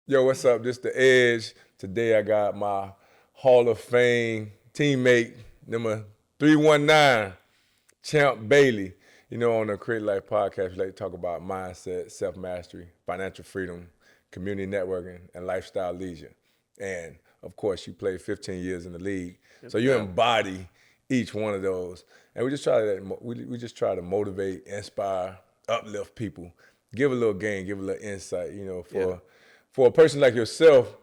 Yo, what's up? This the Edge. Today I got my Hall of Fame teammate, number 319, Champ Bailey. You know, on the Create Life podcast, we like to talk about mindset, self mastery, financial freedom, community networking, and lifestyle leisure. And of course, you played 15 years in the league, so you Yeah. embody each one of those. And we just try to motivate, inspire, uplift people, give a little game, give a little insight. Yeah. For a person like yourself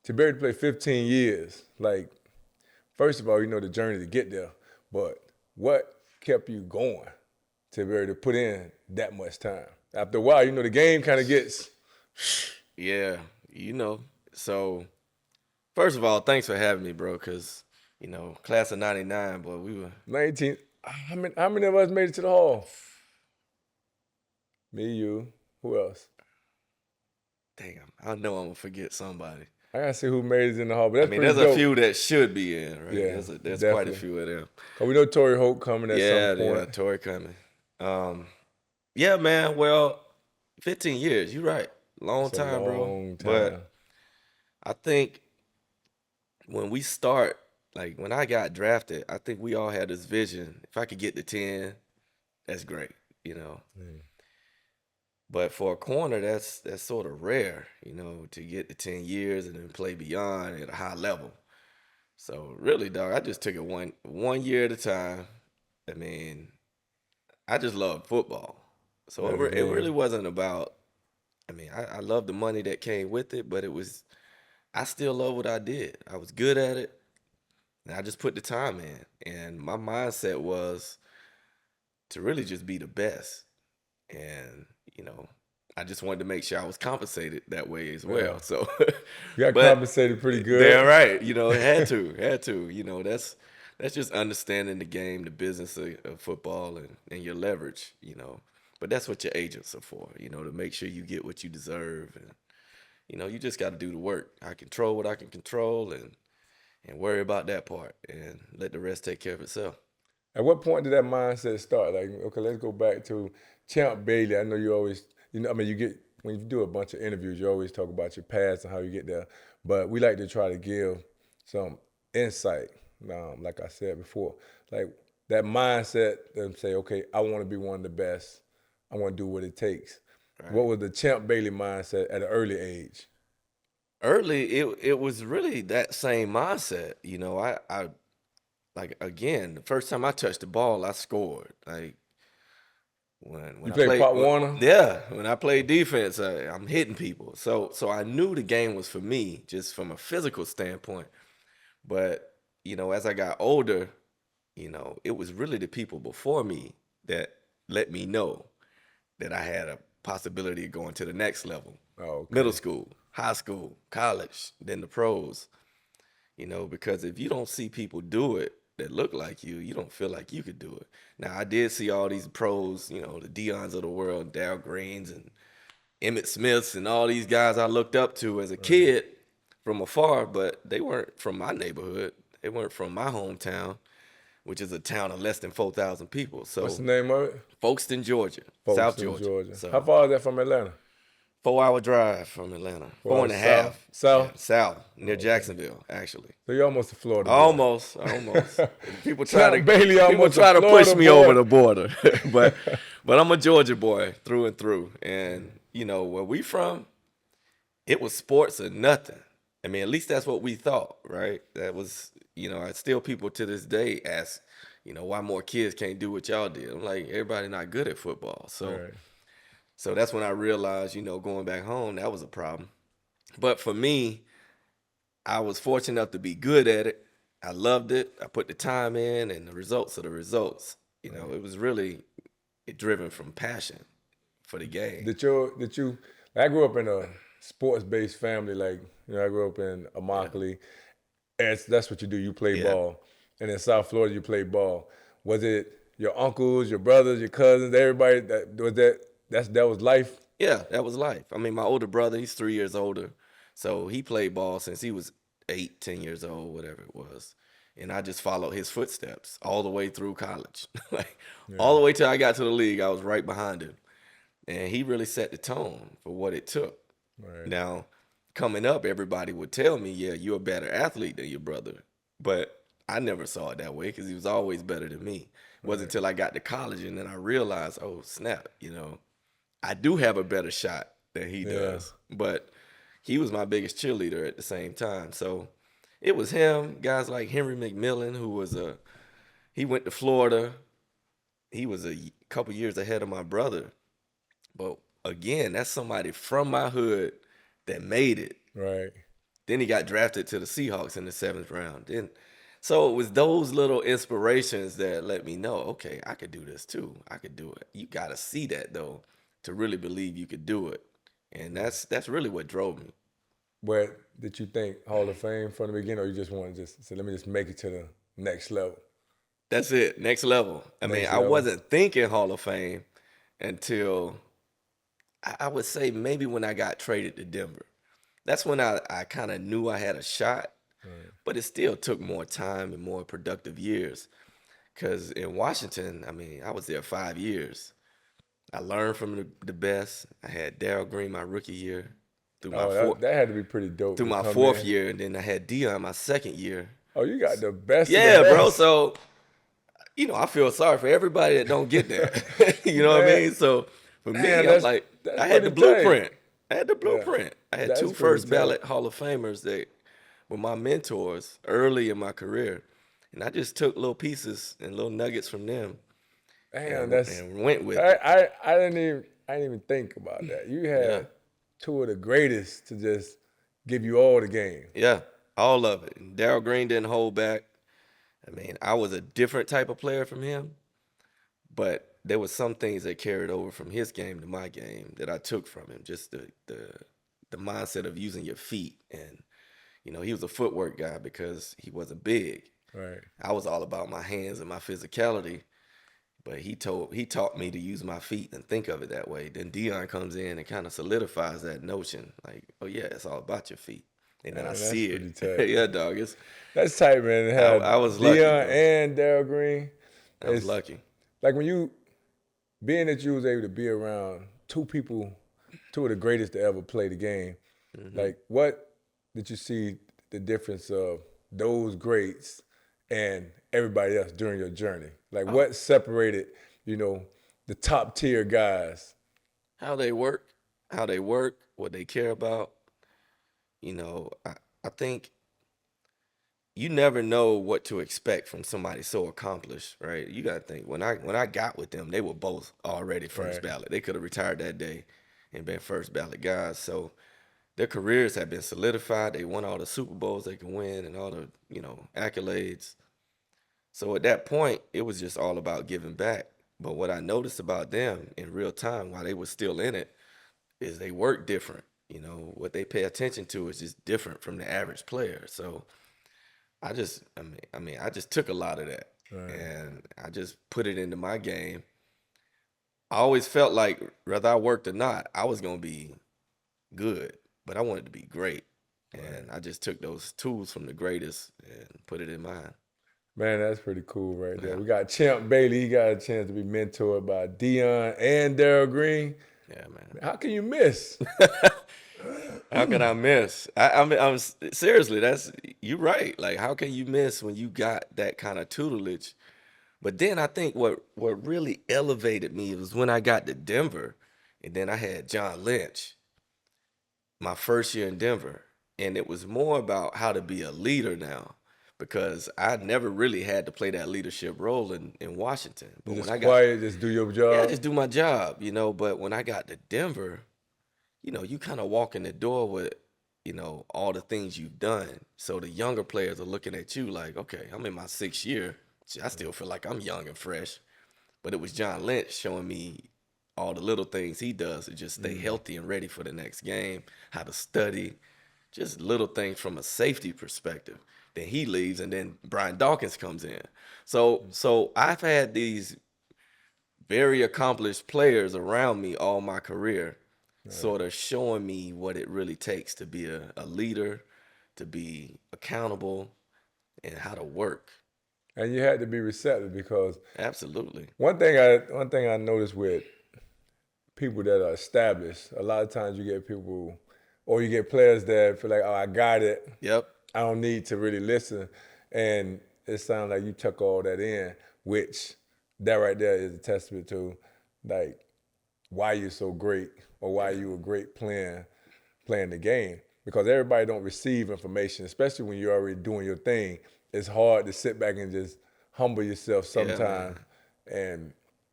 to be able to play 15 years, like, first of all, the journey to get there, but what kept you going to be able to put in that much time? After a while, the game kind of gets Yeah. So first of all, thanks for having me, bro, because, class of 99, boy, we were, 19. How many of us made it to the hall? Me, you, who else? damn, I know I'm going to forget somebody. I gotta see who made it in the hall, but I that's mean, pretty there's a dope. few that should be in, right? Yeah, There's quite a definitely. few of them. Cause we know Tory Hope coming at some Yeah, point. Tory coming. Um, yeah, man, well, 15 years, you're right. Long It's a time, bro. long time. But I think when we start, like when I got drafted, I think we all had this vision. If I could get to 10, that's great, you know. Mm. But for a corner, that's sort of rare, to get to 10 years and then play beyond at a high level. So really, dog, I just took it one year at a time. I mean, I just love football. So Love the it really game. wasn't about, I mean, I love the money that came with it, but I still love what I did. I was good at it, and I just put the time in. And my mindset was to really just be the best. And I just wanted to make sure I was compensated that way as Yeah. well. So, You got but compensated pretty damn good. right, had to. That's just understanding the game, the business of football, and your leverage. But that's what your agents are for. To make sure you get what you deserve, and you just got to do the work. I control what I can control, and worry about that part, and let the rest take care of itself. At what point did that mindset start? Like, okay, let's go back to Champ Bailey. I know you always, I mean, you get when you do a bunch of interviews, you always talk about your past and how you get there. But we like to try to give some insight. Like I said before, like that mindset that say, okay, I want to be one of the best. I want to do what it takes. What Right. was the Champ Bailey mindset at an early age? Early, it was really that same mindset. I like again, the first time I touched the ball, I scored. Like when You I played played, Pop Warner. yeah, when I played defense, I'm hitting people. So I knew the game was for me, just from a physical standpoint. But as I got older, it was really the people before me that let me know that I had a possibility of going to the next level. Oh, Middle okay. school, high school, college, then the pros. Because if you don't see people do it that look like you don't feel like you could do it. Now, I did see all these pros, the Deons of the world, Dow Greens and Emmett Smiths and all these guys I looked up to as a Right. kid from afar, but they weren't from my neighborhood. They weren't from my hometown, which is a town of less than 4,000 people. What's the So, name of it? Folkestone, Georgia, South Folkestone, Georgia. Georgia. How So, far is that from Atlanta? 4-hour drive from Atlanta, four 4 hours and a south. half. Yeah, South. south near Oh, okay. Jacksonville, actually. So you're almost a Florida boy. Almost. People try Champ to Bailey people almost a try to push Florida me over boy. the border, but I'm a Georgia boy through and through. And where we from, it was sports or nothing. I mean, at least that's what we thought, right? That was, I still people to this day ask, why more kids can't do what y'all did. I'm like, everybody not good at football, so Right. so that's when I realized, going back home, that was a problem. But for me, I was fortunate enough to be good at it. I loved it. I put the time in, and the results are the results. Right. It was really driven from passion for the game. Did you? I grew up in a sports-based family. Like, I grew up in Yeah, Immokalee. That's what you do. You play yeah, ball, and in South Florida, you play ball. Was it your uncles, your brothers, your cousins, everybody that was that? That was life. yeah. That was life. I mean, my older brother, he's 3 years older, so he played ball since he was 8, 10 years old, whatever it was. And I just followed his footsteps all the way through college, like all Yeah. the way till I got to the league. I was right behind him, and he really set the tone for what it took. Right. Now, coming up, everybody would tell me, yeah, you're a better athlete than your brother. But I never saw it that way because he was always better than me. It wasn't Right. until I got to college and then I realized, oh, snap, I do have a better shot than he Yeah. does. But he was my biggest cheerleader at the same time. So it was him, guys like Henry McMillan, he went to Florida. He was a couple years ahead of my brother. But again, that's somebody from my hood that made it. Right. Then he got drafted to the Seahawks in the 7th round. So it was those little inspirations that let me know, okay, I could do this too. I could do it. You got to see that though to really believe you could do it, and that's really what drove me. But did you think Hall of Fame from the beginning, or you just want to just say, let me just make it to the next level? That's it, next level. I mean, Next I level. wasn't thinking Hall of Fame until I would say maybe when I got traded to Denver. That's when I kind of knew I had a shot, Right. but it still took more time and more productive years. Because in Washington, I mean, I was there 5 years. I learned from the best. I had Darryl Green my rookie year through my Oh, fourth that had to be pretty dope through to my come fourth in. year, and then I had Dion my second year. Oh, you got the best of the Yeah, bro. best. So I feel sorry for everybody that don't get there. You know what I Man, mean? So for me, man, I'm like, that's I had the pretty tight. blueprint. I had the Yeah, blueprint. I had that's two pretty first tight. ballot Hall of Famers that were my mentors early in my career. And I just took little pieces and little nuggets from them Man, and went with it. I didn't even think about that. You Yeah. had two of the greatest to just give you all the game. Yeah. All of it. And Darryl Green didn't hold back. I mean, I was a different type of player from him, but there was some things that carried over from his game to my game that I took from him. Just the mindset of using your feet, and he was a footwork guy because he wasn't big. Right. I was all about my hands and my physicality, but he taught me to use my feet and think of it that way. Then Dion comes in and kind of solidifies that notion, like, oh yeah, it's all about your feet. And then I Man, that's see pretty it. tight. Yeah, dog. That's tight, man. To I have was lucky, Dion bro. and Darryl Green. I was It's lucky. like when you being that you was able to be around two people, two of the greatest to ever play the game. Hmm. Like, what did you see the difference of those greats and everybody else during your journey? Like, Oh, what separated, you know, the top tier guys? how they work, what they care about. I think you never know what to expect from somebody so accomplished, right? You got to think when I got with them, they were both already first Right. ballot. They could have retired that day and been first ballot guys. So their careers have been solidified. They won all the Super Bowls they can win and all the accolades. So at that point, it was just all about giving back. But what I noticed about them in real time while they were still in it is they work different. What they pay attention to is just different from the average player. So I just took a lot of that Right. and I just put it into my game. I always felt like whether I worked or not, I was gonna be good, but I wanted to be great. Right. And I just took those tools from the greatest and put it in mine. Man, that's pretty cool right there. Yeah, We got Champ Bailey. He got a chance to be mentored by Dion and Darryl Green. yeah, man. How can you miss? How can I miss? Seriously. That's you're right. Like, how can you miss when you got that kind of tutelage? But then I think what really elevated me was when I got to Denver, and then I had John Lynch my first year in Denver, and it was more about how to be a leader now, because I never really had to play that leadership role in Washington. You But when just I got, quiet, just do your yeah, I job. just do my job. But when I got to Denver, you kind of walk in the door with, all the things you've done. So the younger players are looking at you like, okay, I'm in my 6th year. I still feel like I'm young and fresh. But it was John Lynch showing me all the little things he does to just stay healthy and ready for the next game, how to study, just little things from a safety perspective. Then he leaves, and then Brian Dawkins comes in. So I've had these very accomplished players around me all my career, Right. sort of showing me what it really takes to be a leader, to be accountable, and how to work. And you had to be receptive because Absolutely. one thing I noticed with people that are established, a lot of times you get people or you get players that feel like, oh, I got it. Yep. I don't need to really listen. And it sounds like you took all that in, which that right there is a testament to like why you're so great or why Yeah. you were great playing the game. Because everybody don't receive information, especially when you're already doing your thing. It's hard to sit back and just humble yourself Yeah, sometimes. man. And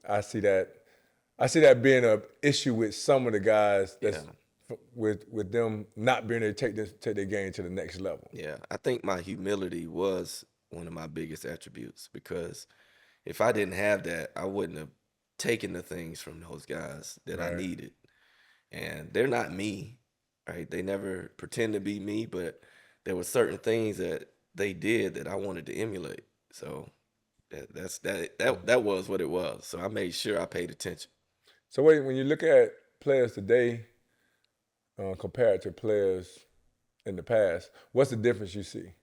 I see that being an issue with some of the guys Yeah. that's with them not being able to take their game to the next level. Yeah. I think my humility was one of my biggest attributes because if I didn't have that, I wouldn't have taken the things from those guys that I Right. needed. And they're not me, right? They never pretend to be me, but there were certain things that they did that I wanted to emulate. So that was what it was. So I made sure I paid attention. So wait, when you look at players today compared to players in the past, what's the difference you see?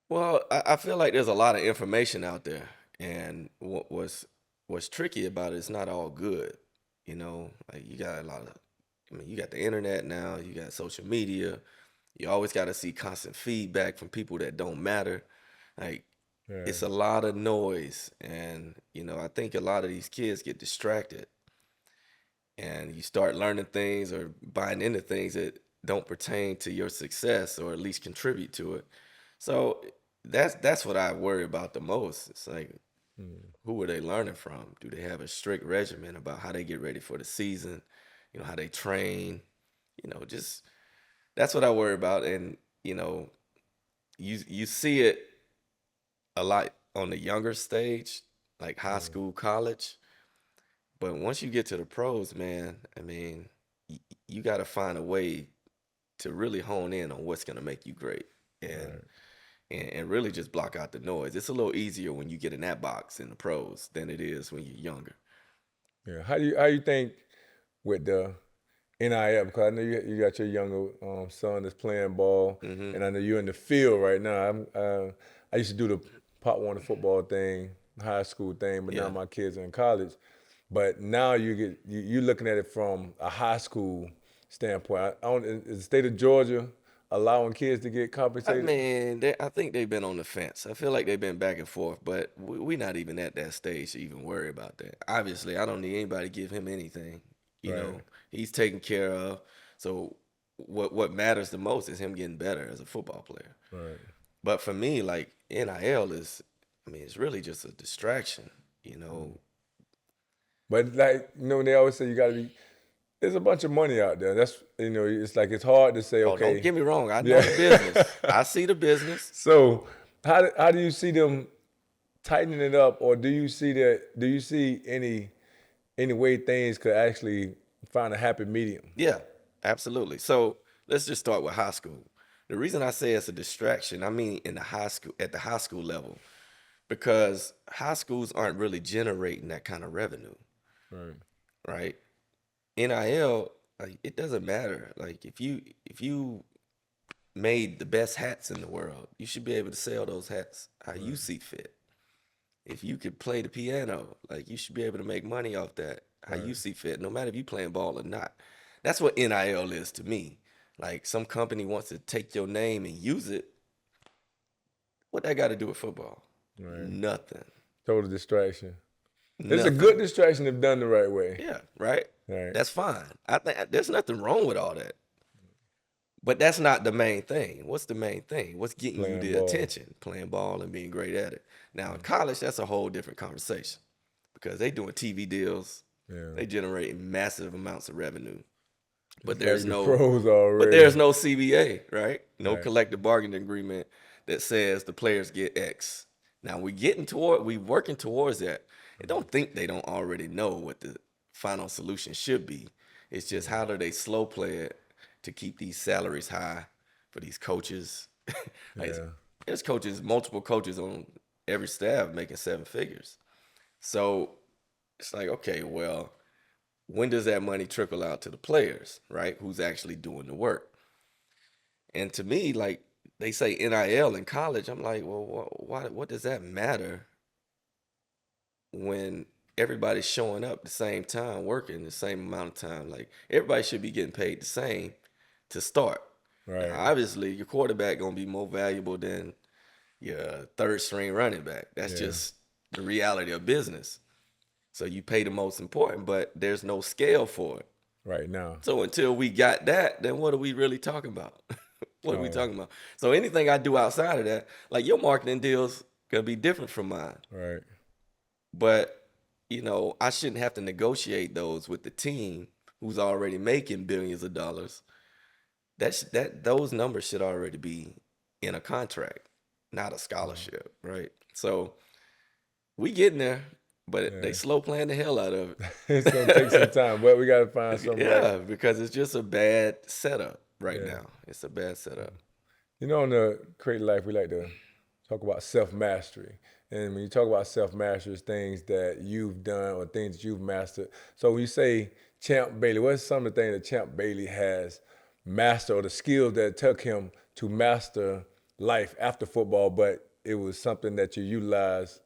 Well, I feel like there's a lot of information out there, and what's tricky about it is not all good. You know, like you got a lot of, I mean, you got the internet now, you got social media. You always got to see constant feedback from people that don't matter. Like Yeah. it's a lot of noise, and I think a lot of these kids get distracted, and you start learning things or buying into things that don't pertain to your success or at least contribute to it. So that's what I worry about the most. It's like, Mm. who are they learning from? Do they have a strict regimen about how they get ready for the season? How they train? Just that's what I worry about. And you see it a lot on the younger stage, like high Mm. school, college. But once you get to the pros, man, I mean, you got to find a way to really hone in on what's going to make you great. And Right. and really just block out the noise. It's a little easier when you get in that box in the pros than it is when you're younger. Yeah. How you think with the NIL? Because I know you got your younger son that's playing ball, Hmm. and I know you're in the field right now. I used to do the Pop Warner football thing, high school thing, but now Yeah. my kids are in college. But now you're looking at it from a high school standpoint. I don't, is the state of Georgia allowing kids to get I compensated? mean, I think they've been on the fence. I feel like they've been back and forth, but we're not even at that stage to even worry about that. Obviously, I don't need anybody to give him anything. Right. He's taken care of. So what matters the most is him getting better as a football player. Right. But for me, like NIL is, I mean, it's really just a distraction. You Mm. know, But like they always say you got to be. There's a bunch of money out there. That's it's like it's hard to say Oh, don't okay. get me wrong. I know Yeah. the business. I see the business. So how do you see them tightening it up, or do you see that? Do you see any way things could actually find a happy medium? Yeah, absolutely. So let's just start with high school. The reason I say it's a distraction, I mean in the high school at the high school level, because high schools aren't really generating that kind of revenue, Right. right? NIL, like, it doesn't matter. Like if you made the best hats in the world, you should be able to sell those hats how you Right. see fit. If you could play the piano, like you should be able to make money off that how you Right. see fit, no matter if you playing ball or not. That's what NIL is to me. Like some company wants to take your name and use it. What that got to do with football? Right. Nothing. Total distraction. It's a good Nothing. distraction if done the right way. Yeah, right. Right. That's fine. I think there's nothing wrong with all that. But that's not the main thing. What's the main thing? What's getting you Playing the ball. attention? Playing ball and being great at it. Now in Mm. college, that's a whole different conversation because they doing TV deals. Yeah. They generating massive amounts of revenue. But It's there's like the no pros but already. there's no CBA, right? No Right. collective bargaining agreement that says the players get X. Now we working towards that. And don't think they don't already know what the final solution should be. It's just how do they slow play it to keep these salaries high for these coaches. Like, Yeah. there's coaches, multiple coaches on every staff making seven figures. So it's like, okay, well, when does that money trickle out to the players, right? Who's actually doing the work? And to me, like they say NIL in college, I'm like, well, why? What does that matter when? everybody's showing up the same time, working the same amount of time. Like everybody should be getting paid the same to start. Now, Right. obviously, your quarterback gonna be more valuable than your third string running back. That's Yeah. just the reality of business. So you pay the most important, but there's no scale for it. Right now. So until we got that, then what are we really talking about? What are we Oh, talking about? So anything I do outside of that, like your marketing deals, gonna be different from mine. right. But I shouldn't have to negotiate those with the team who's already making billions of dollars. That those numbers should already be in a contract, not a Wow. scholarship, right? So we getting there, but they Yeah. slow playing the hell out of It's gonna take some it. time, but we gotta find something right. Yeah, because it's just a bad setup right Yeah. now. It's a bad setup. In the Creative Life, we like to talk about self mastery. And when you talk about self mastery, it's things that you've done or things that you've mastered. So when you say Champ Bailey, what's some of the things that Champ Bailey has mastered or the skills that took him to master life after football, but it was something that you utilized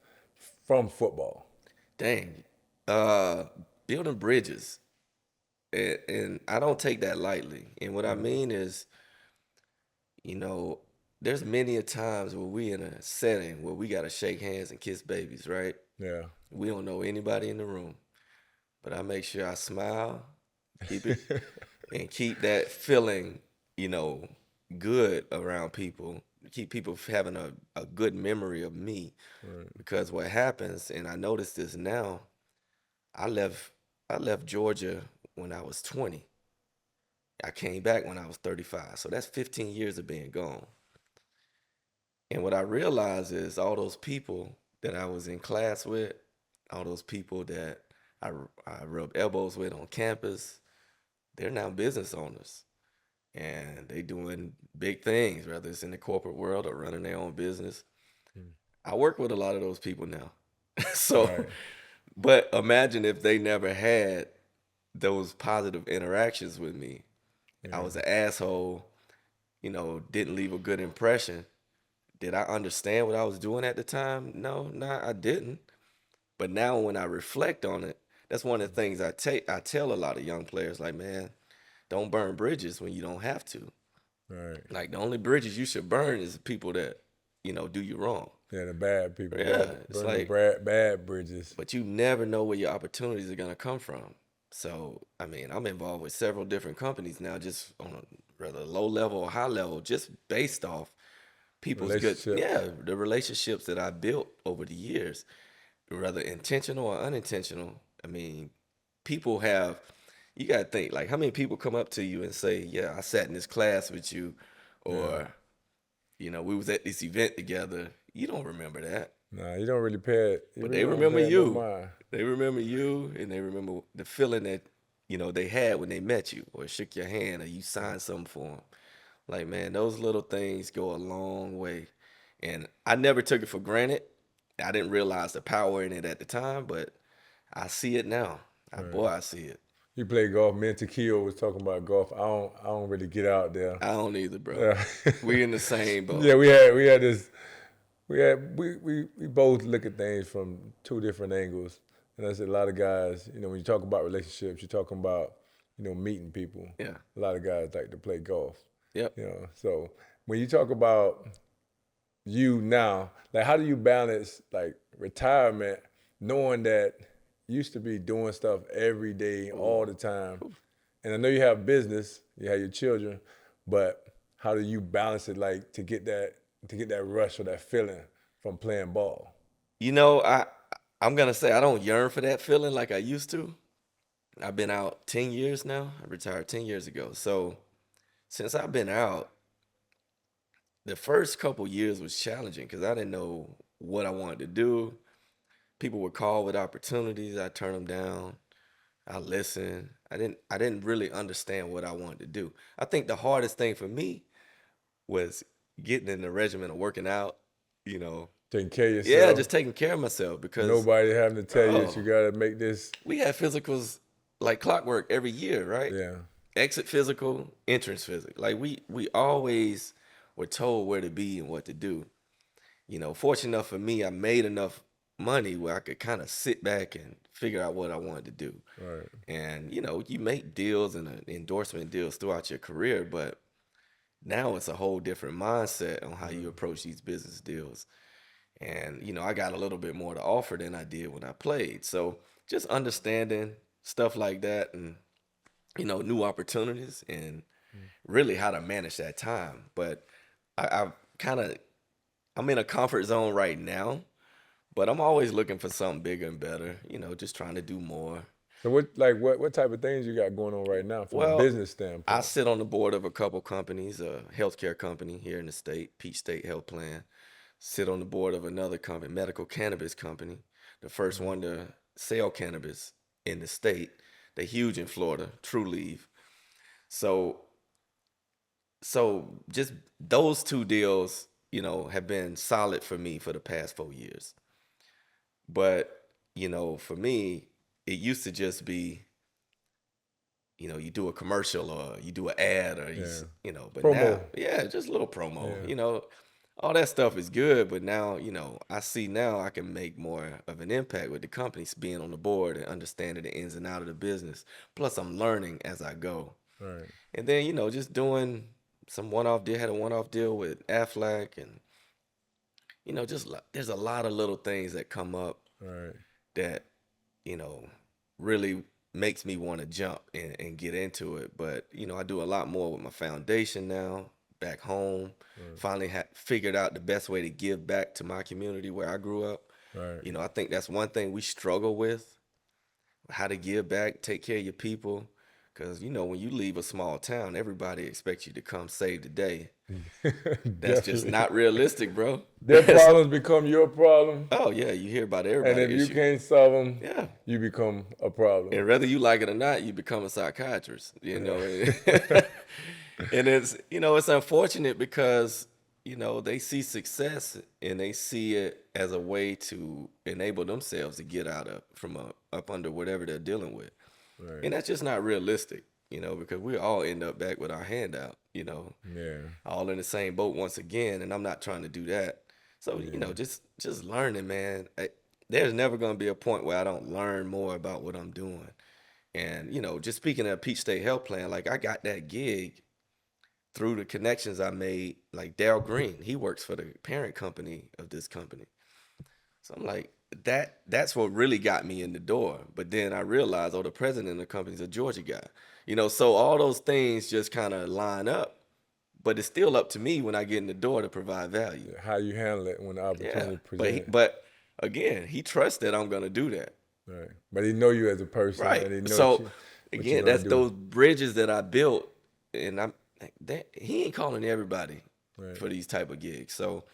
from football? Dang. Uh, Building bridges. And I don't take that lightly. And what I Yeah. mean is, you know, there's many a times where we in a setting where we gotta shake hands and kiss babies, right? Yeah. We don't know anybody in the room, but I make sure I smile, keep it, and keep that feeling, you know, good around people. Keep people having a good memory of me. Right. Because what happens, and I notice this now, I left I left Georgia when I was 20. I came back when I was 35. So that's 15 years of being gone. And what I realized is all those people that I was in class with, all those people that I rubbed elbows with on campus, they're now business owners and they doing big things, whether it's in the corporate world or running their own business. Mm. I work with a lot of those people now. So, Right. but imagine if they never had those positive interactions with me. I Yeah. was an asshole, didn't leave a good impression. Did I understand what I was doing at the time? No, I didn't. But now when I reflect on it, that's one of the things I tell a lot of young players like, man, don't burn bridges when you don't have to. Right. Like the only bridges you should burn is the people that, do you wrong. Yeah, the bad people. Yeah, it's Burn the like, bad bridges. but you never know where your opportunities are gonna come from. So, I mean, I'm involved with several different companies now, just on a rather low level or high level, just based off people's Relationships. the relationships that I built over the years, whether intentional or unintentional. I mean, people have, you got to think, like, how many people come up to you and say, yeah, I sat in this class with you, Yeah. or, we was at this event together. You don't remember that, Nah, you don't really pay it. You but really they don't remember pay it no you. mind. They remember you, and they remember the feeling that, they had when they met you, or shook your hand, or you signed something for them. Like, man, those little things go a long way. And I never took it for granted. I didn't realize the power in it at the time, but I see it now. Right. Boy, I see it. You play golf. Me and Takio was talking about golf. I don't really get out there. I don't either, bro. Yeah. We in the same boat. Yeah, we had this we both look at things from two different angles. And I said a lot of guys, when you talk about relationships, you're talking about, meeting people. Yeah. A lot of guys like to play golf. Yep. So when you talk about you now, like how do you balance like retirement, knowing that you used to be doing stuff every day, Ooh. all the time, and I know you have business, you have your children, but how do you balance it, like to get that rush or that feeling from playing ball? You know, I'm gonna say I don't yearn for that feeling like I used to. I've been out 10 years now. I retired 10 years ago. So since I've been out, the first couple years was challenging because I didn't know what I wanted to do. People would call with opportunities. I turn them down. I listen. I didn't really understand what I wanted to do. I think the hardest thing for me was getting in the regimen of working out, you know. Taking care of Yeah, yourself, just taking care of myself because nobody having to tell you that you oh, got to make this. we had physicals like clockwork every year, right? Yeah, Exit physical, entrance physical. Like we always were told where to be and what to do. Fortunate enough for me, I made enough money where I could kind of sit back and figure out what I wanted to do. Right. And you make deals and endorsement deals throughout your career, but now it's a whole different mindset on how you Mm. approach these business deals. And I got a little bit more to offer than I did when I played. So just understanding stuff like that, and new opportunities, and Mm. really how to manage that time. But I kind of I'm in a comfort zone right now, but I'm always looking for something bigger and better. Just trying to do more. So what type of things you got going on right now from a Well, business I standpoint? sit on the board of a couple companies, a healthcare company here in the state, Peach State Health Plan. Sit on the board of another company, medical cannabis company, the first Mm. one to sell cannabis in the state. They're huge in Florida, True Leave. So just those two deals, have been solid for me for the past 4 years. But, for me, it used to just be, you do a commercial or you do an ad or Yeah. but now, Promo. yeah, just a little promo, Yeah. all that stuff is good. But now, I see now I can make more of an impact with the companies being on the board and understanding the ins and out of the business. Plus, I'm learning as I go. Right. And then, just doing some one-off deal, had a one-off deal with Aflac, and, just there's a lot of little things that come up Right. that, you know, really makes me want to jump and get into it. But, I do a lot more with my foundation now, back home. Right. Finally figured out the best way to give back to my community where I grew up. Right. I think that's one thing we struggle with, how to give back, take care of your people. Because, when you leave a small town, everybody expects you to come save the day. That's just Definitely. not realistic, bro. Their problems become your problem, Oh, yeah, you hear about and everybody if you issue. can't solve them, Yeah. you become a problem. And whether you like it or not, you become a psychiatrist, Yeah. And it's unfortunate because, they see success and they see it as a way to enable themselves to get out of from up under whatever they're dealing with. Right. And that's just not realistic, because we all end up back with our hand out, Yeah. all in the same boat once again. And I'm not trying to do that. So, Yeah. just learning, man. There's never going to be a point where I don't learn more about what I'm doing. And, just speaking of Peach State Health Plan, like I got that gig through the connections I made. Like Dale Green, he works for the parent company of this company. So I'm like, that's what really got me in the door. But then I realized, oh, the president of the company's a Georgia guy. So all those things just kind of line up. But it's still up to me when I get in the door to provide value. How you handle it when the Yeah. opportunity But presents. but again, he trusts that I'm gonna do that. Right. But he know you as a person, Right. and he know So what you're again, gonna that's do. those bridges that I built, and he ain't calling everybody Right. for these type of gigs. So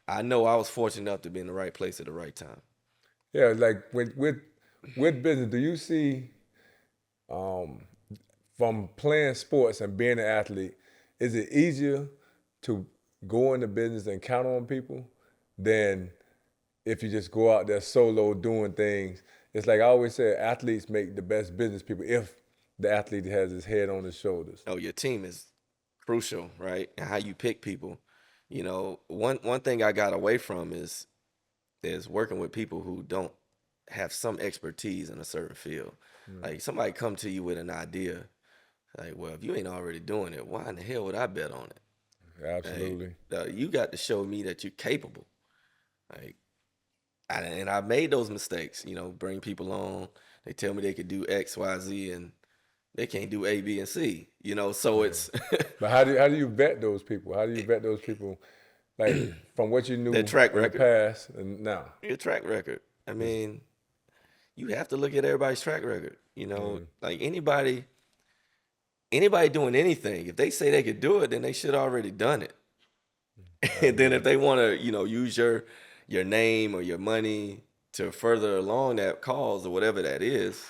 I know I was fortunate enough to be in the right place at the right time. Yeah. Like with business, do you see um, from playing sports and being an athlete, is it easier to go into business and count on people than if you just go out there solo doing things? It's like I always say, athletes make the best business people if the athlete has his head on his shoulders. Oh, your team is crucial, right? And how you pick people. One thing I got away from is working with people who don't have some expertise in a certain field. Mm. Like somebody come to you with an idea, like, well, if you ain't already doing it, why in the hell would I bet on it? Like, Absolutely. you got to show me that you're capable. Like, and I made those mistakes. Bring people on. They tell me they could do X, Y, Z, and they can't do A, B, and C. So Yeah. it's But how do you vet those people? How do you vet those people, like from what you their knew track in the record. past and now? Your track record. I Is mean, you have to look at everybody's track record. mm, Like anybody doing anything, if they say they could do it, then they should already done it. I And then agree. if they want to, use your name or your money to further along that cause or whatever that is,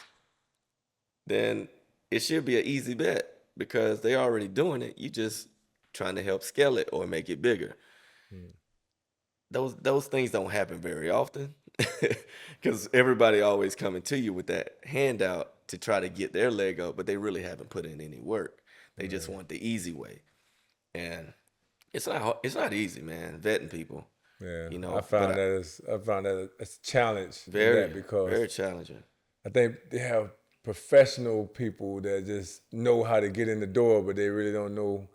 then it should be an easy bet because they already doing it. You just trying to help scale it or make it bigger. Mm, Those things don't happen very often because everybody always coming to you with that handout to try to get their leg up, but they really haven't put in any work. They just right. want the easy way, and it's not easy, man. Vetting people. Yeah, you I know. But found that as a challenge in that very, because very challenging. I think they have professional people that just know how to get in the door, but they really don't know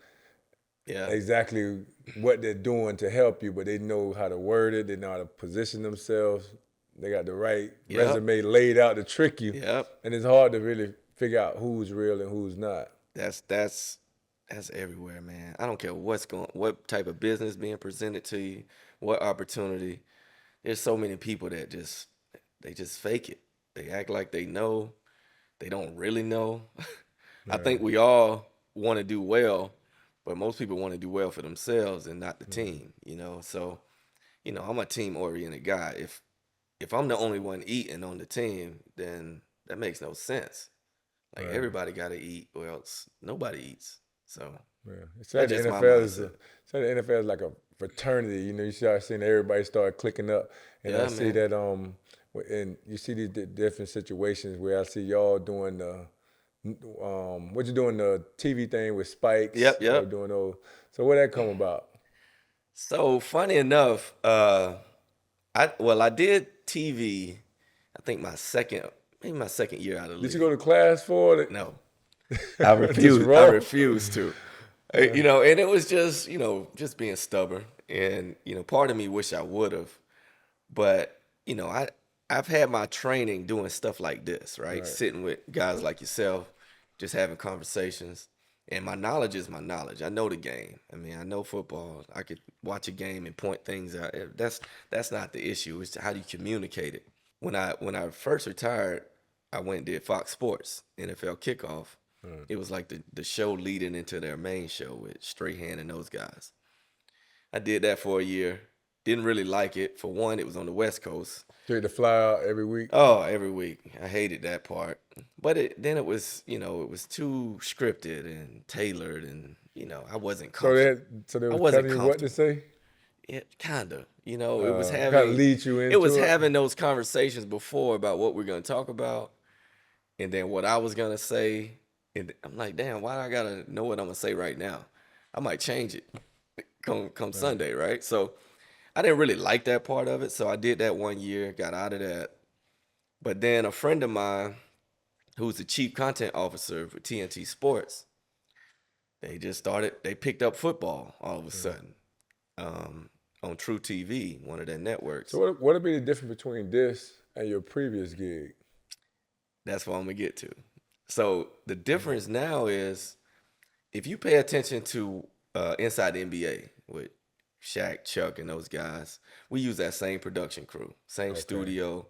Yeah. exactly what they're doing to help you, but they know how to word it, they know how to position themselves, they got the right Yep. resume laid out to trick you, Yep. and it's hard to really figure out who's real and who's not. That's that's that's everywhere, man. I don't care what type of business being presented to you, what opportunity. There's so many people that they just fake it. They act like they know. They don't really know. I think Right. we all want to do well, but most people want to do well for themselves and not the Mm. team, you know. So, I'm a team oriented guy. If I'm the only one eating on the team, then that makes no sense. Like Right. everybody got to eat, or else nobody eats. So Yeah. It's that's like the just my NFL is mindset. like a fraternity. You know, you start seeing everybody start clicking up, and I Yeah, see man. that and you see these different situations where I see y'all doing the what you doing the TV thing with Spikes Yep, or yep. doing those. So where that come about? So funny enough, I did TV. I think maybe my second year out of Did you go league. to class for it? No, I Just refuse. I raw. refuse to. And it was just just being stubborn, and part of me wish I would have, but I've had my training doing stuff like this, right? Right. Sitting with guys like yourself, just having conversations. And my knowledge is my knowledge. I know the game. I mean, I know football. I could watch a game and point things out. That's not the issue. It's how do you communicate it. When I first retired, I went and did Fox Sports NFL Kickoff. Right. It was like the show leading into their main show with Strahan and those guys. I did that for a year. Didn't really like it. For one, it was on the West Coast. So you had to fly out every week. Oh, every week. I hated that part. But then it was too scripted and tailored, and I wasn't comfortable. So they I was wasn't telling you what to comfortable. say. It kind of, Kind of lead you it was into it. having those conversations before about what we're going to talk about, and then what I was going to say, and I'm like, damn, why do I got to know what I'm going to say right now? I might change it come Right. Sunday, right? So I didn't really like that part of it, so I did that one year, got out of that. But then a friend of mine, who's the chief content officer for TNT Sports, they picked up football all of a Right. sudden on True TV, one of their networks. So what would be the difference between this and your previous gig? That's what I'm gonna get to. So the Mm. difference now is if you pay attention to Inside the NBA with Shaq, Chuck, and those guys, we use that same production crew, same Okay. studio.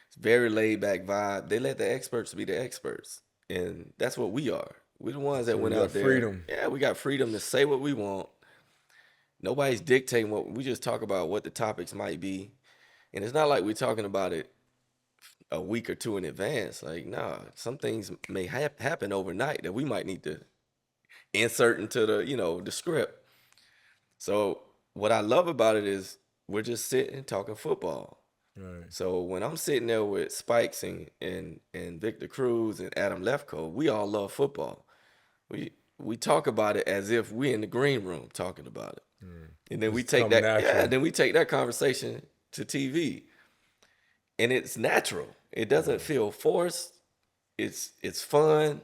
It's very laid back vibe. They let the experts be the experts, and that's what we are. We're the ones that So went you got out there. freedom. Yeah, we got freedom to say what we want. Nobody's dictating what we just talk about what the topics might be, and it's not like we're talking about it a week or two in advance. Like, nah, some things may happen overnight that we might need to insert into the script. So what I love about it is we're just sitting talking football. Right. So when I'm sitting there with Spikes and Victor Cruz and Adam Lefko, we all love football. We talk about it as if we're in the green room talking about it. Mm. And then we Just take come that, yeah, natural. then we take that conversation to TV. And it's natural. It doesn't Right. feel forced. It's fun.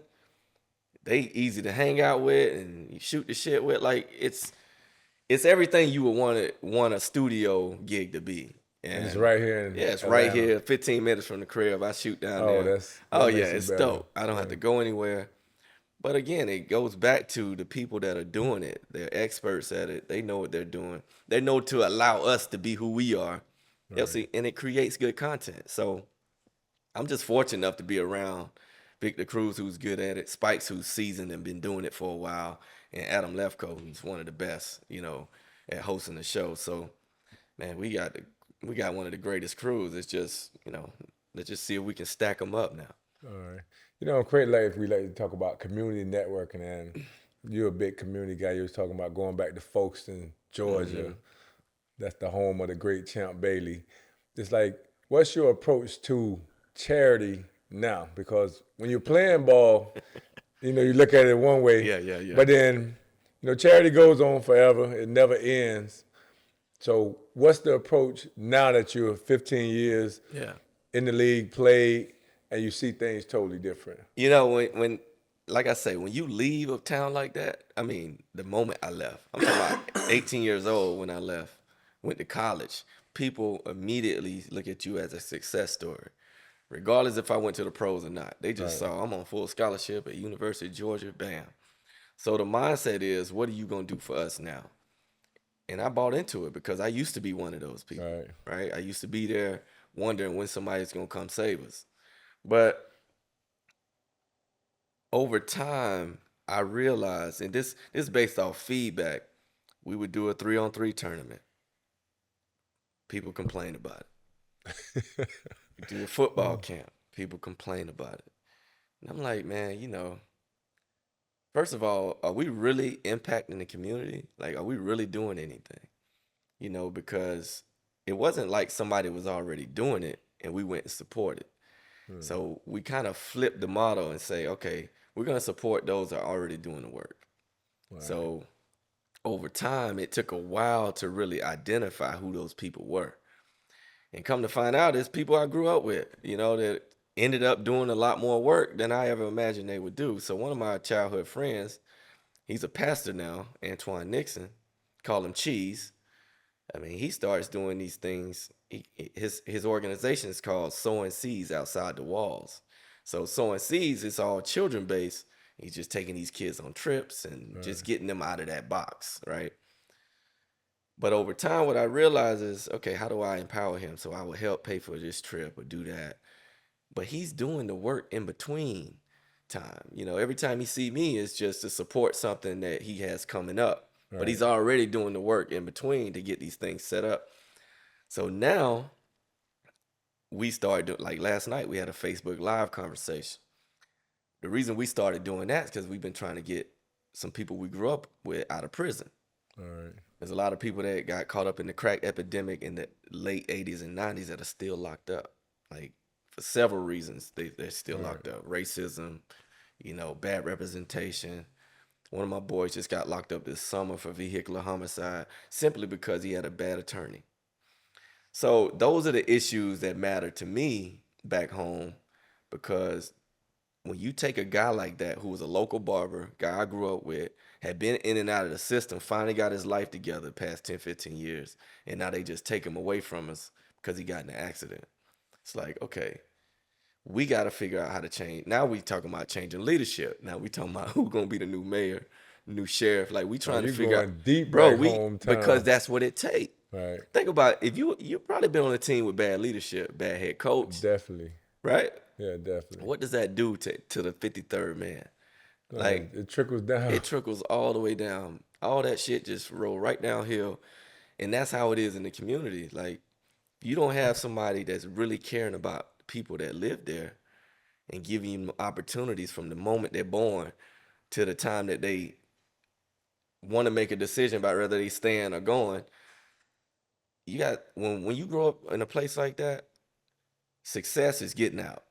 They easy to hang out with and you shoot the shit with. Like it's everything you would want a studio gig to be. And it's And right here in yeah, it's right Atlanta. here, 15 minutes from the crib. I shoot down Oh, there. that Oh yeah, makes it it's better. dope. I don't have Yeah. to go anywhere. But again, it goes back to the people that are doing it. They're experts at it. They know what they're doing. They know to allow us to be who we are. Right. And it creates good content. So I'm just fortunate enough to be around Victor Cruz, who's good at it, Spikes, who's seasoned and been doing it for a while, and Adam Lefko, who's one of the best, at hosting the show. So, man, we got one of the greatest crews. It's just, let's just see if we can stack them up now. All right. On Create Life, we like to talk about community networking, and you're a big community guy. You was talking about going back to Folkestone, Georgia. Hmm. That's the home of the great Champ Bailey. It's like, what's your approach to charity now? Because when you're playing ball, you look at it one way, Yeah, yeah, yeah. but then, charity goes on forever. It never ends. So what's the approach now that you're 15 years Yeah. in the league, played, and you see things totally different? You know, when like I say, when you leave a town like that, I mean, the moment I left, I'm talking about 18 years old when I left, went to college, people immediately look at you as a success story, regardless if I went to the pros or not. They just Right. saw I'm on full scholarship at University of Georgia, bam. So the mindset is, what are you gonna do for us now? And I bought into it because I used to be one of those people, Right. right? I used to be there wondering when somebody's gonna come save us. But over time, I realized, and this is based off feedback, we would do a 3-on-3 tournament. People complain about it. We do a football camp. People complain about it. And I'm like, man, first of all, are we really impacting the community? Like, are we really doing anything? Because it wasn't like somebody was already doing it and we went and supported. So we kind of flipped the model and say, okay, we're going to support those that are already doing the work. Right. So over time, it took a while to really identify who those people were. And come to find out, it's people I grew up with, that ended up doing a lot more work than I ever imagined they would do. So one of my childhood friends, he's a pastor now, Antoine Nixon, call him Cheese. I mean, he starts doing these things. His organization is called Sowing Seeds Outside the Walls. So Sowing Seeds is all children based. He's just taking these kids on trips and just getting them out of that box, right? But over time, what I realized is, okay, how do I empower him so I will help pay for this trip or do that? But he's doing the work in between time. Every time he see me, it's just to support something that he has coming up. But he's already doing the work in between to get these things set up. So now we started doing, like last night, we had a Facebook Live conversation. The reason we started doing that is because we've been trying to get some people we grew up with out of prison. All right. There's a lot of people that got caught up in the crack epidemic in the late 80s and 90s that are still locked up. Like, for several reasons, they're still locked up. Racism, bad representation. One of my boys just got locked up this summer for vehicular homicide simply because he had a bad attorney. So those are the issues that matter to me back home, because when you take a guy like that who was a local barber, guy I grew up with, had been in and out of the system, finally got his life together the past 10, 15 years, and now they just take him away from us because he got in an accident. It's like, okay, we got to figure out how to change. Now we talking about changing leadership. Now we talking about who's going to be the new mayor, new sheriff. Like, we trying to You figure out, going deep bro, back hometown. because that's what it takes. Right. Think about it. If you've probably been on a team with bad leadership, bad head coach, Definitely. right? Yeah, definitely. What does that do to the 53rd man? Like, it trickles down. it trickles all the way down. All that shit just roll right downhill. And that's how it is in the community. Like, you don't have somebody that's really caring about people that live there and giving them opportunities from the moment they're born to the time that they want to make a decision about whether they staying or going. You got, when you grow up in a place like that, success is getting out.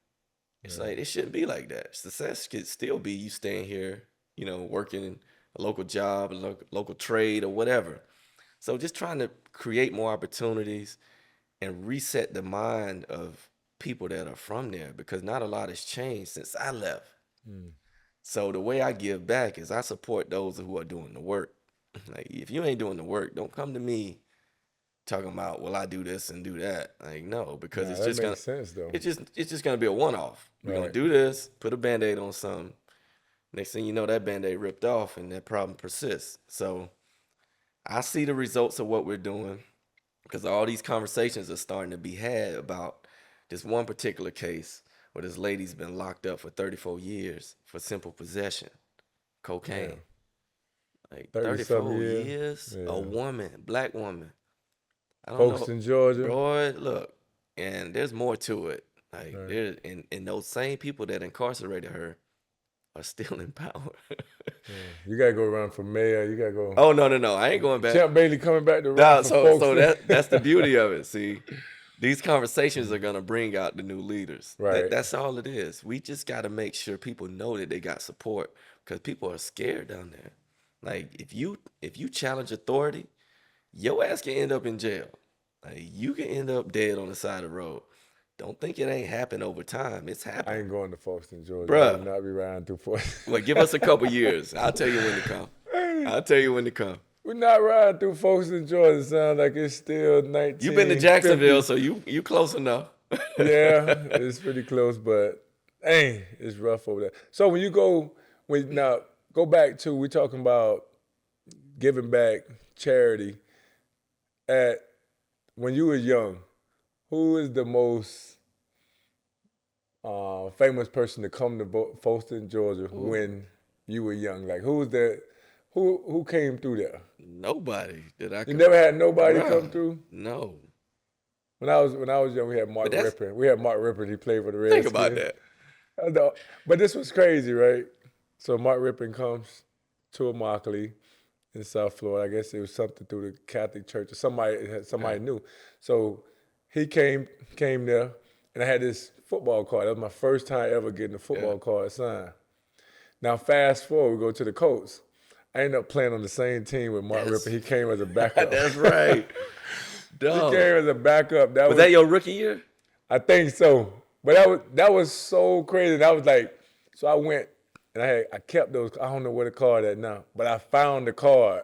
It's like, it shouldn't be like that. Success could still be you staying here, working a local job, a local trade, or whatever. So just trying to create more opportunities and reset the mind of people that are from there, because not a lot has changed since I left. So the way I give back is I support those who are doing the work. Like, if you ain't doing the work, don't come to me talking about, well, I do this and do that. Like, no, because it's that just makes sense though. it's just gonna be a one-off. We're gonna do this, put a band-aid on something. Next thing you know, that band-aid ripped off and that problem persists. So I see the results of what we're doing, because all these conversations are starting to be had about this one particular case where this lady's been locked up for 34 years for simple possession, cocaine. Like, 30-something 34 years. years, Yeah. a woman, black woman. I don't Folks know. in Georgia. Boy, look, and there's more to it. Like, there's, and those same people that incarcerated her are still in power. You gotta go run for mayor. You gotta go. Oh, no, I ain't going back. Champ Bailey coming back to run Nah, for so folks. that's the beauty of it. See, these conversations are gonna bring out the new leaders. Right. That's all it is. We just got to make sure people know that they got support, because people are scared down there. Like, if you challenge authority, your ass can end up in jail. Like, you can end up dead on the side of the road. Don't think it ain't happened over time. It's I happened. ain't going to Folkestone, Georgia. I will Bruh, not be riding through well, Folkestone. give us a couple years. I'll tell you when to come. Hey, I'll tell you when to come. we're not riding through Folkestone, Georgia. It sounds like it's still You've been to Jacksonville, 1950s. so you close enough. Yeah, it's pretty close, but dang, it's rough over there. So when you go, when now go back to we talking about giving back charity at when you were young. Who is the most famous person to come to Folkestone, Georgia Ooh, when you were young? Like who was the who came through there? nobody that I You could, never had nobody come bruh, through. no. When I was young, we had But Mark that's, Rippon. We had Mark Rippon. He played for the think about Redskins. that. I know. But this was crazy, right? So Mark Rippon comes to Immokalee in South Florida. I guess it was something through the Catholic Church or somebody Okay. knew. So he came there, and I had this football card. That was my first time ever getting a Yeah. football card signed. Now fast forward, we go to the Colts. I ended up playing on the same team with Mark Rippon. That's He came as a backup. that's right. He Dog. came as a backup. That Was was that your rookie year? I think so. But that was so crazy. That was like, so I went and I kept those. I don't know where the card at now, but I found the card,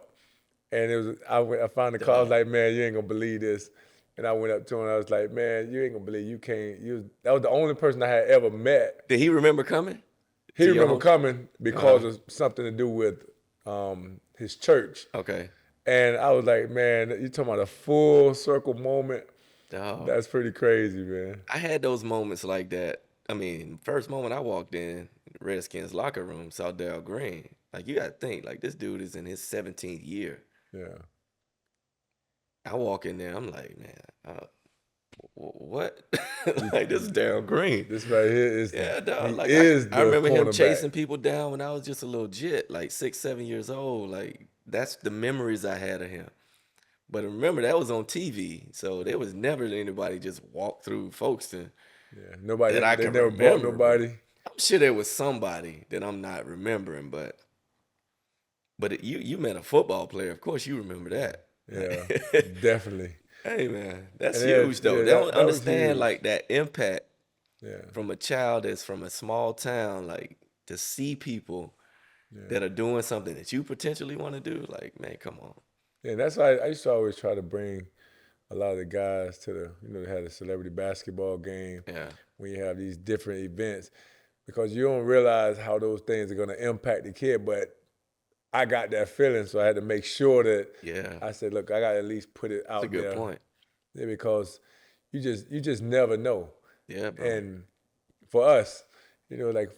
and it was I found the card. I was Dog. like, man, you ain't gonna believe this. And I went up to him. I was like, man, you ain't gonna believe that was the only person I had ever met. Did he remember coming He to your remember home? coming Uh-huh. because of something to do with his church. Okay. And I was like, man, you talking about a full circle moment? Dog. That's pretty crazy, man. I had those moments like that. I mean, first moment I walked in Redskins locker room, saw Darryl Green. Like, you gotta think, like, this dude is in his 17th year. Yeah. I walk in there, I'm like, man, what? Like, this is Darryl Green. This right here is Yeah, dog. he Like, is I the remember him cornerback. chasing people down when I was just a little jit, like 6, 7 years old. Like, that's the memories I had of him. But remember, that was on TV, so there was never anybody just walk through Folkestone Yeah, nobody. that I They can never brought remember. But nobody. I'm sure there was somebody that I'm not remembering. But you met a football player, of course you remember that. Yeah, Like, definitely. hey man, that's And huge though. yeah, They don't that was understand huge. like that impact Yeah, from a child that's from a small town, like to see people yeah, that are doing something that you potentially want to do. Like, man, come on. yeah. That's why I used to always try to bring a lot of the guys to they had a celebrity basketball game Yeah, when you have these different events because you don't realize how those things are going to impact the kid. But I got that feeling, so I had to make sure that yeah, I said, look, I got to at least put it that's a out good there, point. yeah, because you just never know. Yeah, bro. And for us, like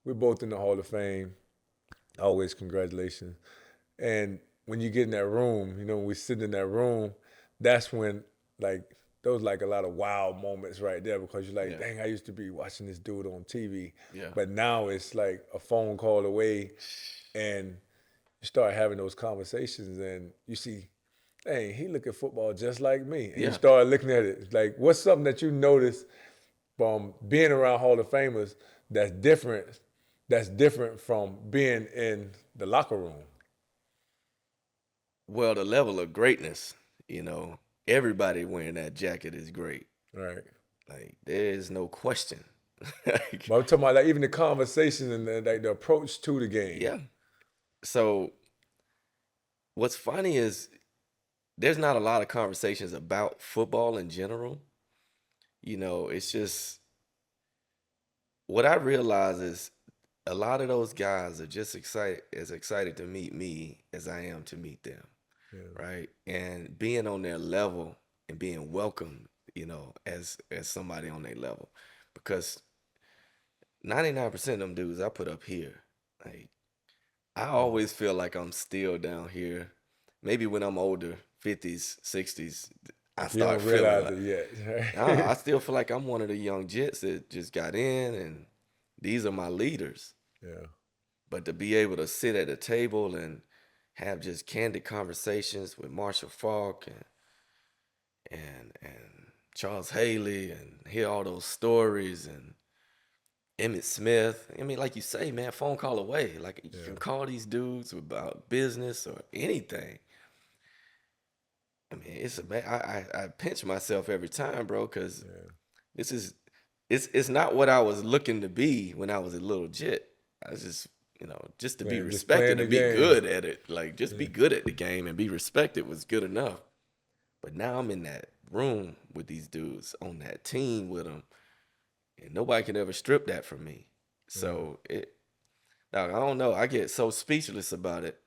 we're both in the Hall of Fame. Always congratulations. And when you get in that room, when we sit in that room, that's when like those like a lot of wow moments right there because you're like, Yeah, dang, I used to be watching this dude on TV, yeah. but now it's like a phone call away, and you start having those conversations, and you see, dang, he look at football just like me, and you Yeah. start looking at it like, what's something that you notice from being around Hall of Famers that's different that's different from being in the locker room. Well, the level of greatness, everybody wearing that jacket is great. Right. Like, there is no question. Like, But I'm talking about like even the conversation and like the approach to the game. yeah. So what's funny is there's not a lot of conversations about football in general. It's just what I realize is a lot of those guys are just excited to meet me as I am to meet them, Yeah. right? And being on their level and being welcomed, as somebody on their level, because 99% of them dudes I put up here, like I Yeah. always feel like I'm still down here. Maybe when I'm older, 50s, 60s, I You start don't feeling realize like it I yet. still feel like I'm one of the young jets that just got in, and these are my leaders. Yeah. But to be able to sit at a table and have just candid conversations with Marshall Falk and Charles Haley and hear all those stories and Emmett Smith. I mean, like you say, man, phone call away. Like you can Yeah. call these dudes about business or anything. I mean, I pinch myself every time, bro, because Yeah, this is it's not what I was looking to be when I was a little jit. I was just, just to be man, just respected playing the and be game. good at it. Like, just be Yeah, good at the game and be respected was good enough. But now I'm in that room with these dudes on that team with them, and nobody can ever strip that from me. yeah, So dog, I don't know. I get so speechless about it.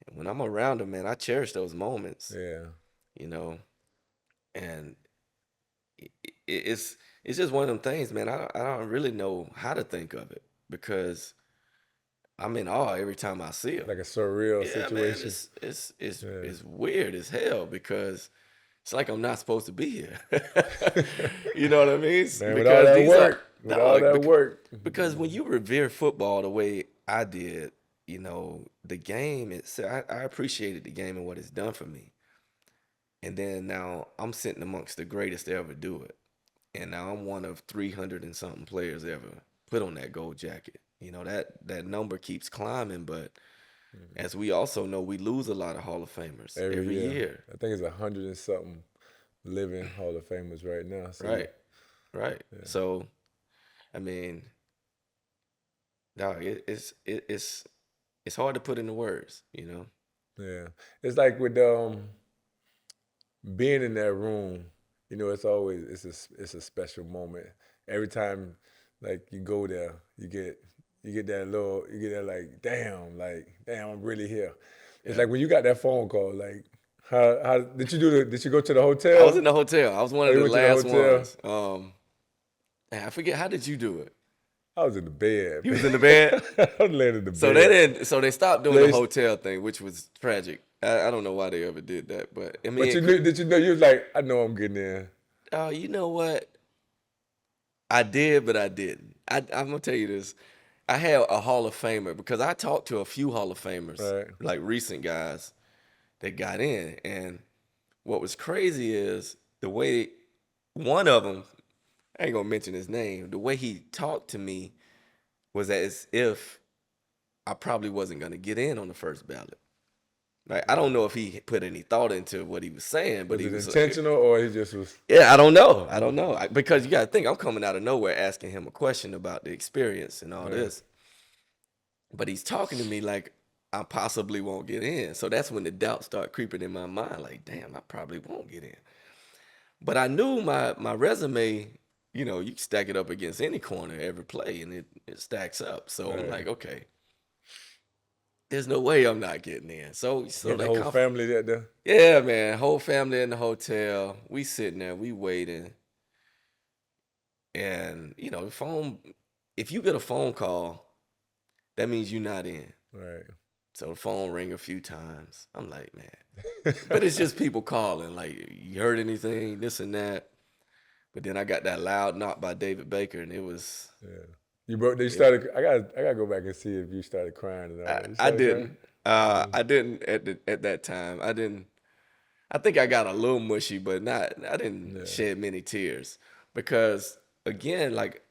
And when I'm around them, man, I cherish those moments, yeah. you know. And it's just one of them things, man. I don't really know how to think of it because I'm in awe every time I see them. Like a surreal Yeah, man, situation. it's Yeah. it's weird as hell because it's like I'm not supposed to be here. You know what I mean? Man, with all Because that these are work, with all dog. that work. Because when you revere football the way I did, the game itself, I appreciated the game and what it's done for me. And then now I'm sitting amongst the greatest to ever do it. And now I'm one of 300 and something players ever put on that gold jacket. That number keeps climbing, but as we also know, we lose a lot of Hall of Famers Every every year. year. I think it's 100 and something living Hall of Famers right now. So Right, right. yeah, So, I mean, dog, it's hard to put into words. yeah. It's like with being in that room, it's always it's a special moment. Every time like you go there, you get that little you get that like damn I'm really here. It's Yeah. like when you got that phone call, like how did you go to the I was hotel? in the hotel. I was one Oh, of you the went to the last hotel? ones. I forget, how did you do it? I was in the bed, You man. was in the bed? I was laying in the So they bed. didn't. So they stopped doing the They, hotel thing, which was tragic. I don't know why they ever did that, but I mean, but did you know you was like, I know I'm getting in. you know what? I did, but I didn't. I'm gonna tell you this. I had a Hall of Famer because I talked to a few Hall of Famers, Right. like recent guys that got in, and what was crazy is the way one of them, I ain't gonna mention his name, the way he talked to me was as if I probably wasn't gonna get in on the first ballot. Like, I don't know if he put any thought into what he was saying, but Was he it was, intentional or he just was yeah, I don't know. I don't know. Because you got to think, I'm coming out of nowhere asking him a question about the experience and all right? this. But he's talking to me like I possibly won't get in. So that's when the doubts start creeping in my mind. Like, damn, I probably won't get in. But I knew my resume, you stack it up against any corner, every play, and it stacks up. So I'm Right. like, okay, there's no way I'm not getting in. So You so had the they whole comfort. family there. Yeah, man. Whole family in the hotel. We sitting there, we waiting. And, the phone, if you get a phone call, that means you're not in. Right. So the phone ring a few times. I'm like, man. But it's just people calling, like, you heard anything, this and that. But then I got that loud knock by David Baker, and it was, Yeah. You broke. You it, started. I gotta go back and see if you started crying and all I, that. You I started crying. didn't. I didn't at that time. I didn't. I think I got a little mushy, but not. I didn't Yeah. shed many tears because, again, like,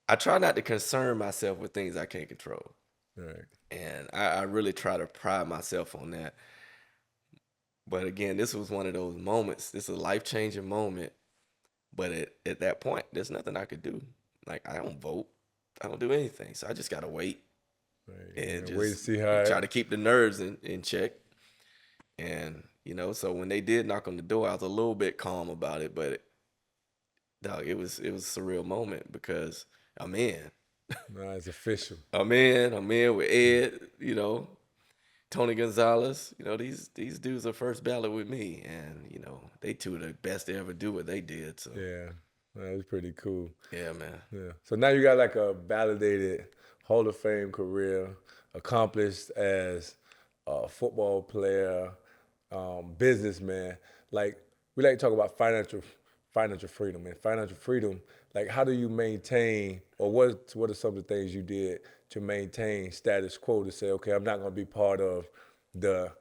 I try not to concern myself with things I can't control. Right. And I really try to pride myself on that. But again, this was one of those moments. This is a life changing moment. But at that point, there's nothing I could do. Like, I don't vote, I don't do anything. So I just got to wait Right. and And wait to just see how. try to keep the nerves in check. And, so when they did knock on the door, I was a little bit calm about it. But, dog, it was a surreal moment because I'm in. Nah, it's official. I'm in with Ed, Tony Gonzalez. These dudes are first ballot with me, and they two are the best to ever do what they did. So Yeah. That was pretty cool. yeah, man. Yeah. So now you got like a validated Hall of Fame career, accomplished as a football player, businessman. Like we like to talk about financial freedom and financial freedom. Like how do you maintain, or what are some of the things you did to maintain status quo to say, okay, I'm not going to be part of the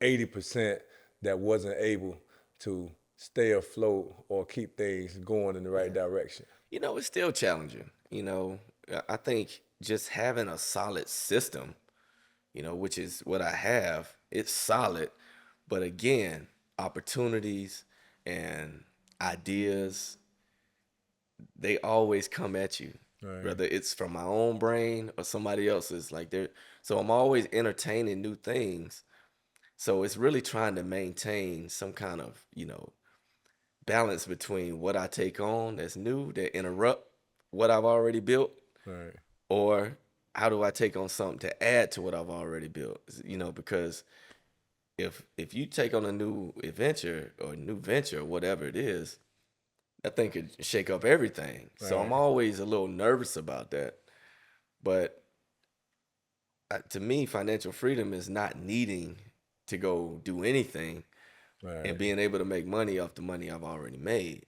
80% that wasn't able to stay afloat or keep things going in the right direction. It's still challenging. I think just having a solid system, which is what I have, it's solid. But again, opportunities and ideas, they always come at you, Right. whether it's from my own brain or somebody else's. Like they're so I'm always entertaining new things. So it's really trying to maintain some kind of, balance between what I take on that's new that interrupt what I've already built, Right. or how do I take on something to add to what I've already built? Because if you take on a new adventure or new venture, whatever it is, that thing could shake up everything. So I'm Right. always a little nervous about that. But to me, financial freedom is not needing to go do anything and Right. being able to make money off the money I've already made,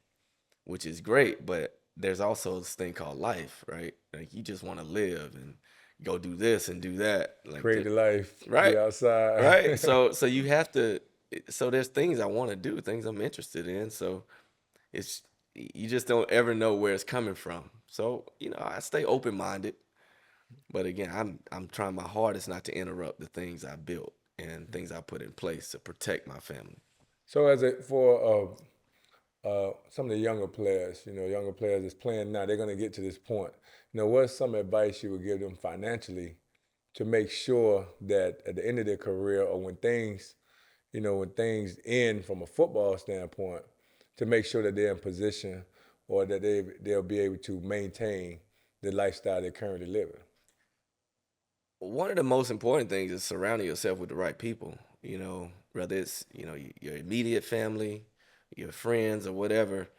which is great. But there's also this thing called life, right? Like you just want to live and go do this and do that, like Create the the life. Be right, outside. right. So you have to. So there's things I want to do, things I'm interested in. So it's you just don't ever know where it's coming from. So I stay open minded, but again, I'm trying my hardest not to interrupt the things I built and things I put in place to protect my family. So as a for some of the younger players, younger players that's playing now, they're going to get to this point. What's some advice you would give them financially to make sure that at the end of their career or when things end from a football standpoint, to make sure that they're in position or that they'll be able to maintain the lifestyle they're currently living. One of the most important things is surrounding yourself with the right people. Whether it's your immediate family, your friends, or whatever.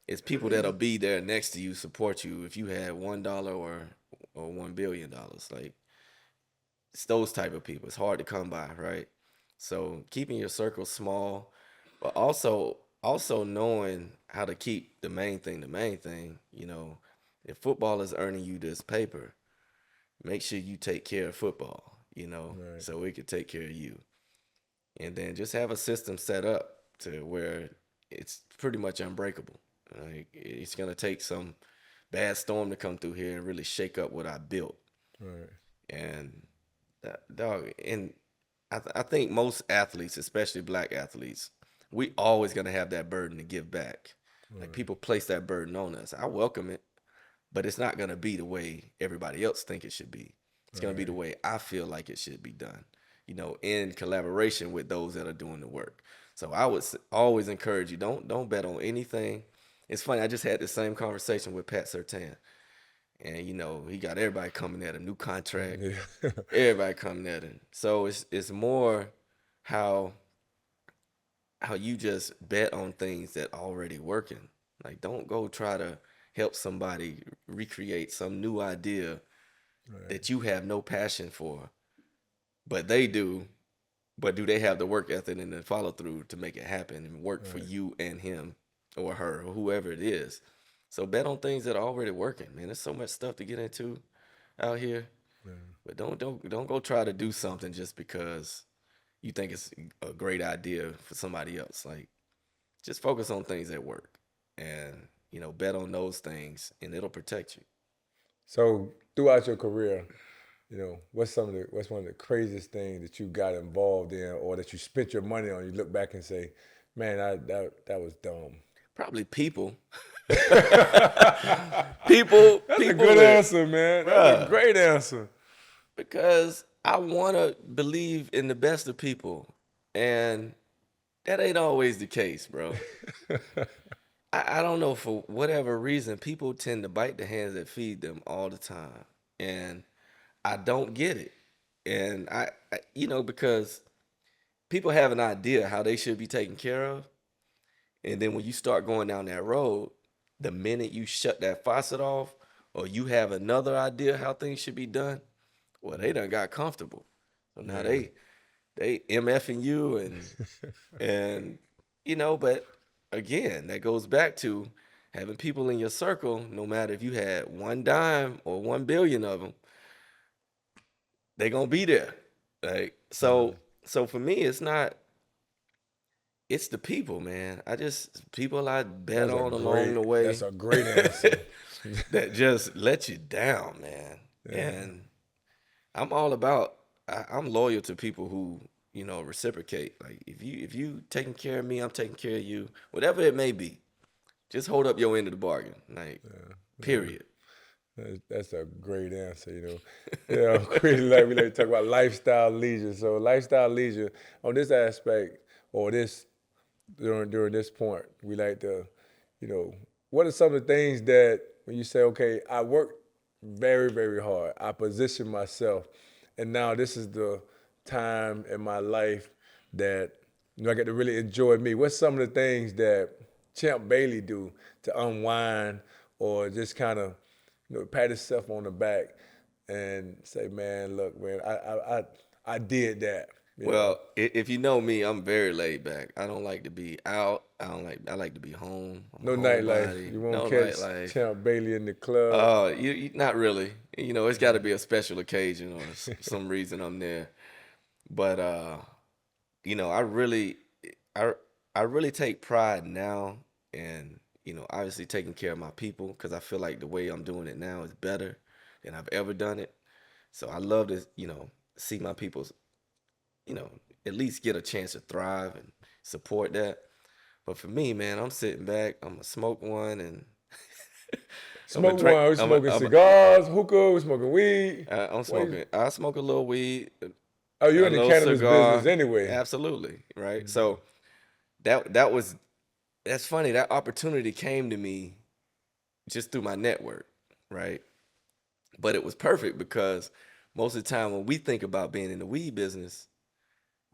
It's people that'll be there next to you, support you if you had $1 or $1 billion. Like it's those type of people. It's hard to come by, right? So keeping your circle small, but also knowing how to keep the main thing the main thing. If football is earning you this paper, make sure you take care of football. Right. So it can take care of you, and then just have a system set up to where it's pretty much unbreakable. Like it's gonna take some bad storm to come through here and really shake up what I built. Right. And dog, and I think most athletes, especially black athletes, we always gonna have that burden to give back. Like Right. people place that burden on us. I welcome it, but it's not gonna be the way everybody else think it should be. It's gonna be the Right. way I feel like it should be done. In collaboration with those that are doing the work. So I would always encourage you, don't bet on anything. It's funny. I just had the same conversation with Pat Surtain, and he got everybody coming at a new contract. Yeah. Everybody coming at him. So it's more how you just bet on things that already working. Like don't go try to help somebody recreate some new idea Right. that you have no passion for, but they do. But do they have the work ethic and the follow through to make it happen and work for Right. you and him or her or whoever it is? So bet on things that are already working, man. There's so much stuff to get into out here. Yeah. But don't go try to do something just because you think it's a great idea for somebody else. Like just focus on things that work and bet on those things and it'll protect you. So throughout your career, what's one of the craziest things that you got involved in or that you spent your money on? You look back and say, "Man, that was dumb." Probably people. That's a People good that, answer, man. That's a bruh, great answer. because I want to believe in the best of people. And that ain't always the case, bro. I don't know, for whatever reason, people tend to bite the hands that feed them all the time. And I don't get it. And because people have an idea how they should be taken care of. And then when you start going down that road, the minute you shut that faucet off or you have another idea how things should be done, well, they done got comfortable. So now Yeah. they MFing you and but again, that goes back to having people in your circle, no matter if you had one dime or 1 billion of them, they gonna be there. Like Right. so for me, it's the people, man. People I bet on along the That's way a great answer. that just let you down, man. Yeah. And I'm all about I'm loyal to people who reciprocate. Like if you taking care of me, I'm taking care of you. Whatever it may be, just hold up your end of the bargain. Like, Yeah. period. That's a great answer, you know. Yeah, we like to talk about lifestyle leisure. So lifestyle leisure on this aspect or this during this point, we like to, you know, what are some of the things that when you say, okay, I worked very, very hard, I position myself, and now this is the time in my life that I get to really enjoy me. What's some of the things that Champ Bailey do to unwind or just kind of pat himself on the back and say, man, look, man, I did that, you know. Well, if you know me, I'm very laid back. I don't like to be out. I like to be home. I'm a No nightlife. homebody. You won't No catch nightlife. Champ Bailey in the club. Not really. It's got to be a special occasion or some reason I'm there. But I really, I, I really take pride now in, obviously taking care of my people because I feel like the way I'm doing it now is better than I've ever done it. So I love to, see my people, you know, at least get a chance to thrive and support that. But for me, man, I'm sitting back. I'm gonna smoke one, and I'm gonna Smoke drink. one. We smoking cigars, hookah. We smoking weed. I'm What you, smoking. I smoke a little weed, oh, you a in the little cannabis business cigar. anyway? Absolutely, right. So that's funny. That opportunity came to me just through my network, right? But it was perfect because most of the time when we think about being in the weed business,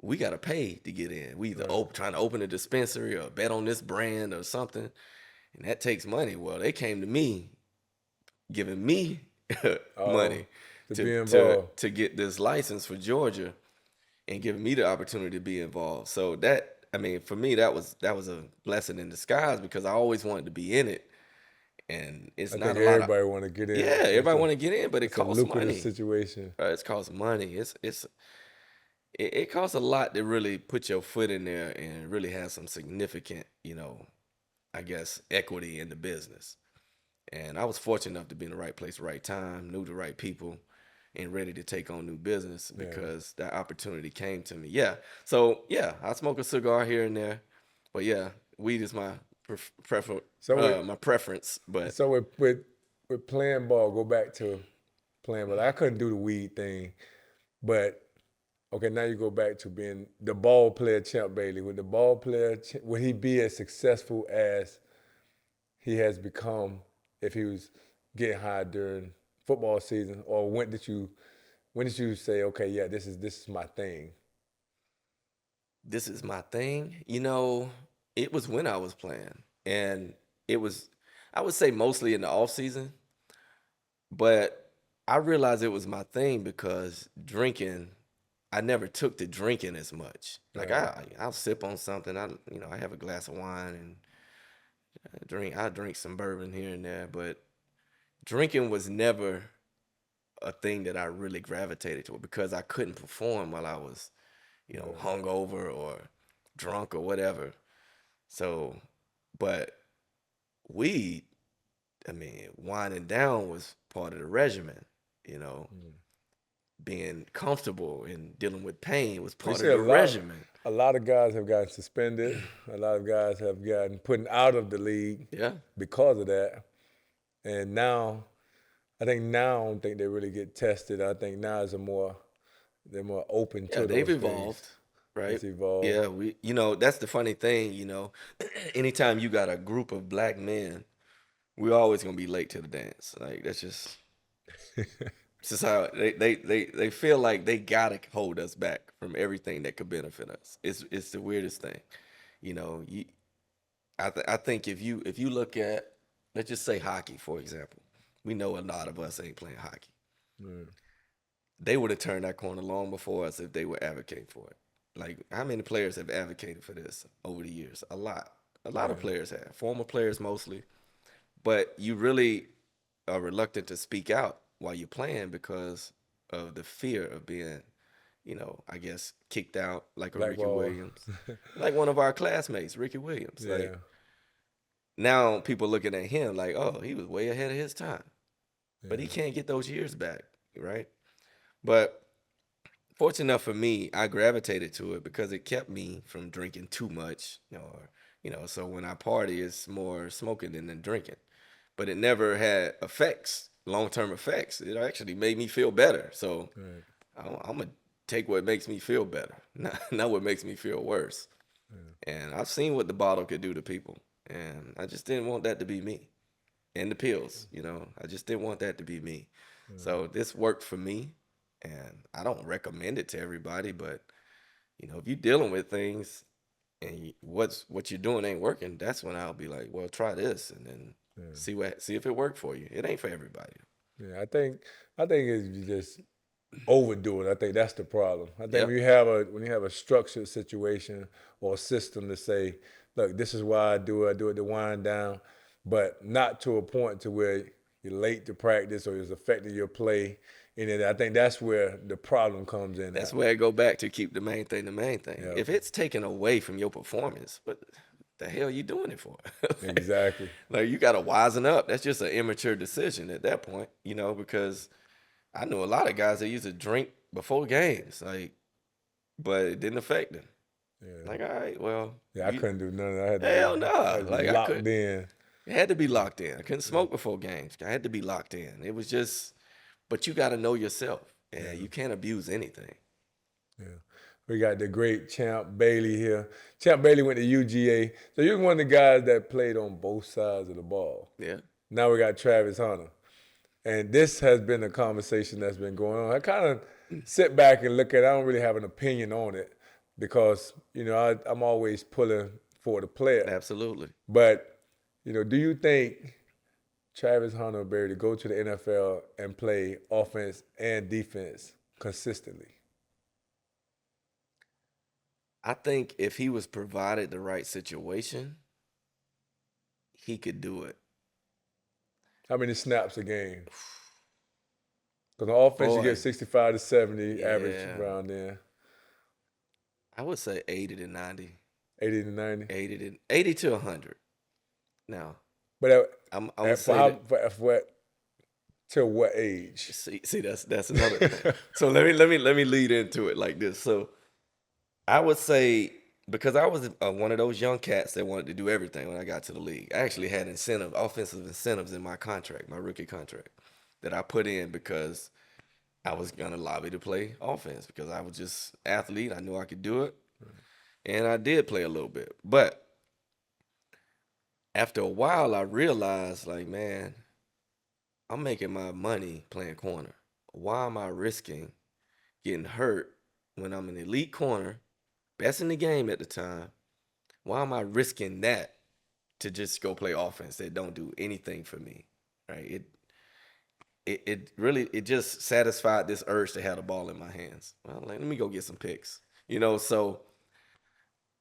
we gotta pay to get in. We either Right. trying to open a dispensary or bet on this brand or something, and that takes money. Well, they came to me giving me Oh, money to to be to involved. to get this license for Georgia and giving me the opportunity to be involved. So that I mean, for me, that was a blessing in disguise because I always wanted to be in it, and it's I not think a lot of everybody want to get in. yeah. Everybody want to get in, but it It's a costs lucrative money. situation. It's costs money. It costs a lot to really put your foot in there and really have some significant, I guess, equity in the business. And I was fortunate enough to be in the right place, right time, knew the right people, and ready to take on new business Yeah. because that opportunity came to me. Yeah. So yeah, I smoke a cigar here and there, but yeah, weed is my So with my preference. But so with playing ball, go back to playing ball. I couldn't do the weed thing, but okay, now you go back to being the ball player, Champ Bailey. Would the ball player, would he be as successful as he has become if he was getting high during football season, or when did you say, okay, yeah, this is my thing? this is my thing. It was when I was playing, and it was, I would say, mostly in the off season. But I realized it was my thing because drinking, I never took to drinking as much. Like Right. I'll sip on something. I have a glass of wine and I drink some bourbon here and there, but drinking was never a thing that I really gravitated to because I couldn't perform while I was, Right. hungover or drunk or whatever. So, but weed, I mean, winding down was part of the regimen, you know. Mm. Being comfortable and dealing with pain was We part see of the regimen. a lot of guys have gotten suspended. A lot of guys have gotten put out of the league Yeah. because of that. And now, I don't think they really get tested. I think now is a more they're more open Yeah, to they've those things. evolved, right? It's evolved. Yeah, that's the funny thing, anytime you got a group of black men, we're always gonna be late to the dance. Like that's just it's just how they feel like they gotta hold us back from everything that could benefit us. It's the weirdest thing. You know, you I think if you look at, let's just say, hockey, for example. We know a lot of us ain't playing hockey. Mm. They would have turned that corner long before us if they would advocate for it. Like, how many players have advocated for this over the years? A lot. A lot of Yeah. players have, former players mostly. But you really are reluctant to speak out while you're playing because of the fear of being, I guess, kicked out like a Ricky Blackball. Williams, like one of our classmates, Ricky Williams. Like, Yeah. now people looking at him like, oh, he was way ahead of his time, but he Yeah. can't get those years back, right? But fortunate enough for me, I gravitated to it because it kept me from drinking too much, so when I party, it's more smoking than drinking. But it never had effects, long-term effects. It actually made me feel better. So Right. I'm gonna take what makes me feel better, not what makes me feel worse. Yeah. And I've seen what the bottle could do to people, and I just didn't want that to be me. And the pills, I just didn't want that to be me. Right. So this worked for me, and I don't recommend it to everybody, but if you're dealing with things and what you're doing ain't working, that's when I'll be like, well, try this, and then Yeah. see if it worked for you. It ain't for everybody. Yeah. I think it's you just overdo it. I think that's the problem. I think Yep, when you have a structured situation or a system to say, look, this is why I do it to wind down, but not to a point to where you're late to practice or it's affecting your play. And then I think that's where the problem comes in that's at. where I go back to keep the main thing the main thing. Yeah, If it's taken away from your performance, what the hell you doing it for? like, exactly. like you got to wisen up. That's just an immature decision at that point, because I know a lot of guys that used to drink before games, but it didn't affect them. Yeah, Like, all right, well, yeah. I couldn't do none of that. hell I no. had to be Like I locked could, in. it had to be locked in. I couldn't smoke before games. I had to be locked in. It was just, but you got to know yourself, and Yeah, you can't abuse anything. yeah. We got the great Champ Bailey here. Champ Bailey went to UGA. So you're one of the guys that played on both sides of the ball. Yeah, Now we got Travis Hunter. And this has been a conversation that's been going on. I kind of sit back and look at it. I don't really have an opinion on it because, I'm always pulling for the player. absolutely. But, do you think Travis Hunter will be able to go to the NFL and play offense and defense consistently? I think if he was provided the right situation, he could do it. How many snaps a game? Because on offense, you get Boy, 65 to 70, average yeah, around there, I would say 80 to 90, 80 to 90. 80 to 100. Now, But I'm gonna for say how, that. for what, till what age? See, that's another thing. So let me lead into it like this. So I would say because I was one of those young cats that wanted to do everything when I got to the league. I actually had offensive incentives in my contract, my rookie contract, that I put in because I was gonna lobby to play offense because I was just athlete. I knew I could do it, and I did play a little bit. But after a while, I realized, like, man, I'm making my money playing corner. Why am I risking getting hurt when I'm an elite corner, best in the game at the time? Why am I risking that to just go play offense that don't do anything for me? Right? It really it just satisfied this urge to have the ball in my hands. Well, like, let me go get some picks. So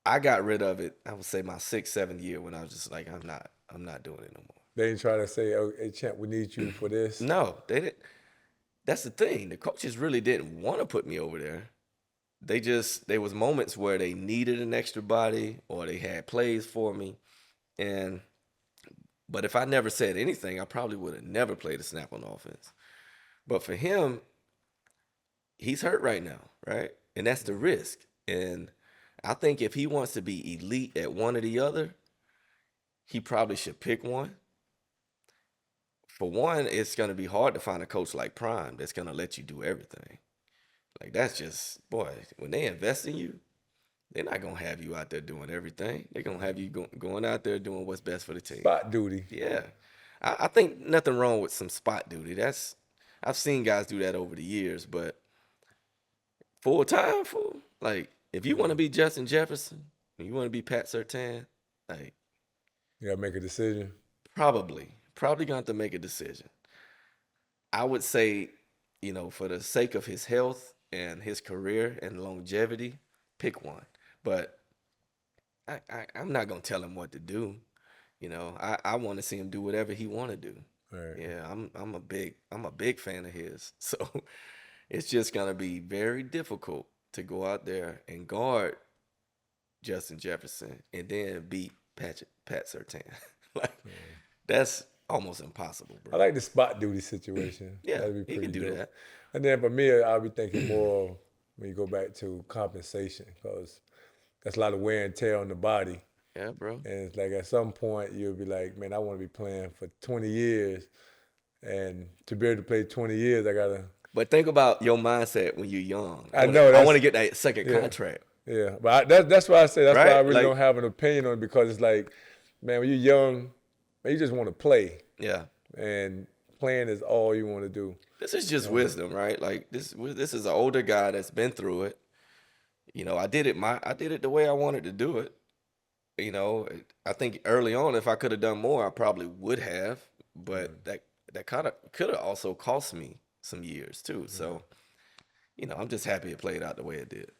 I got rid of it. I would say my sixth, seventh year when I was just like, I'm not doing it no more. They ain't trying to say, oh, hey, champ, we need you for this. No, they didn't. That's the thing. The coaches really didn't want to put me over there. There was moments where they needed an extra body or they had plays for me. And but if I never said anything, I probably would have never played a snap on offense. But for him, he's hurt right now, right? And that's the risk. And I think if he wants to be elite at one or the other, he probably should pick one. For one, it's going to be hard to find a coach like Prime that's going to let you do everything. Like that's just, boy, when they invest in you, they're not gonna have you out there doing everything. They're gonna have you going out there doing what's best for the team. Spot duty. Yeah, I think nothing wrong with some spot duty. I've seen guys do that over the years, but full time, full like if you want to be Justin Jefferson, and you want to be Pat Surtain, like You gotta make a decision. probably gonna have to make a decision. I would say, for the sake of his health and his career and longevity, pick one. But I'm not gonna tell him what to do. I want to see him do whatever he want to do. All right. Yeah, I'm a big fan of his. So it's just gonna be very difficult to go out there and guard Justin Jefferson and then beat Pat Surtain. like that's almost impossible, I bro. like the spot duty situation. Yeah, That'd be he pretty can do dope. that. And then for me, I'll be thinking more when you go back to compensation, because that's a lot of wear and tear on the body. Yeah, bro. And it's like at some point you'll be like, man, I want to be playing for 20 years, and to be able to play 20 years, I gotta. But think about your mindset when you're young. I know I want to that's get that second yeah, contract, yeah. But that's why I say that's why I right? really Like, don't have an opinion on it, because it's like, man, when you're young, man, you just want to play, yeah. and playing is all you want to do. This is just wisdom, right? Like this is an older guy that's been through it. I did it the way I wanted to do it. I think early on, if I could have done more, I probably would have. But that kind of could have also cost me some years too. So, I'm just happy it played out the way it did.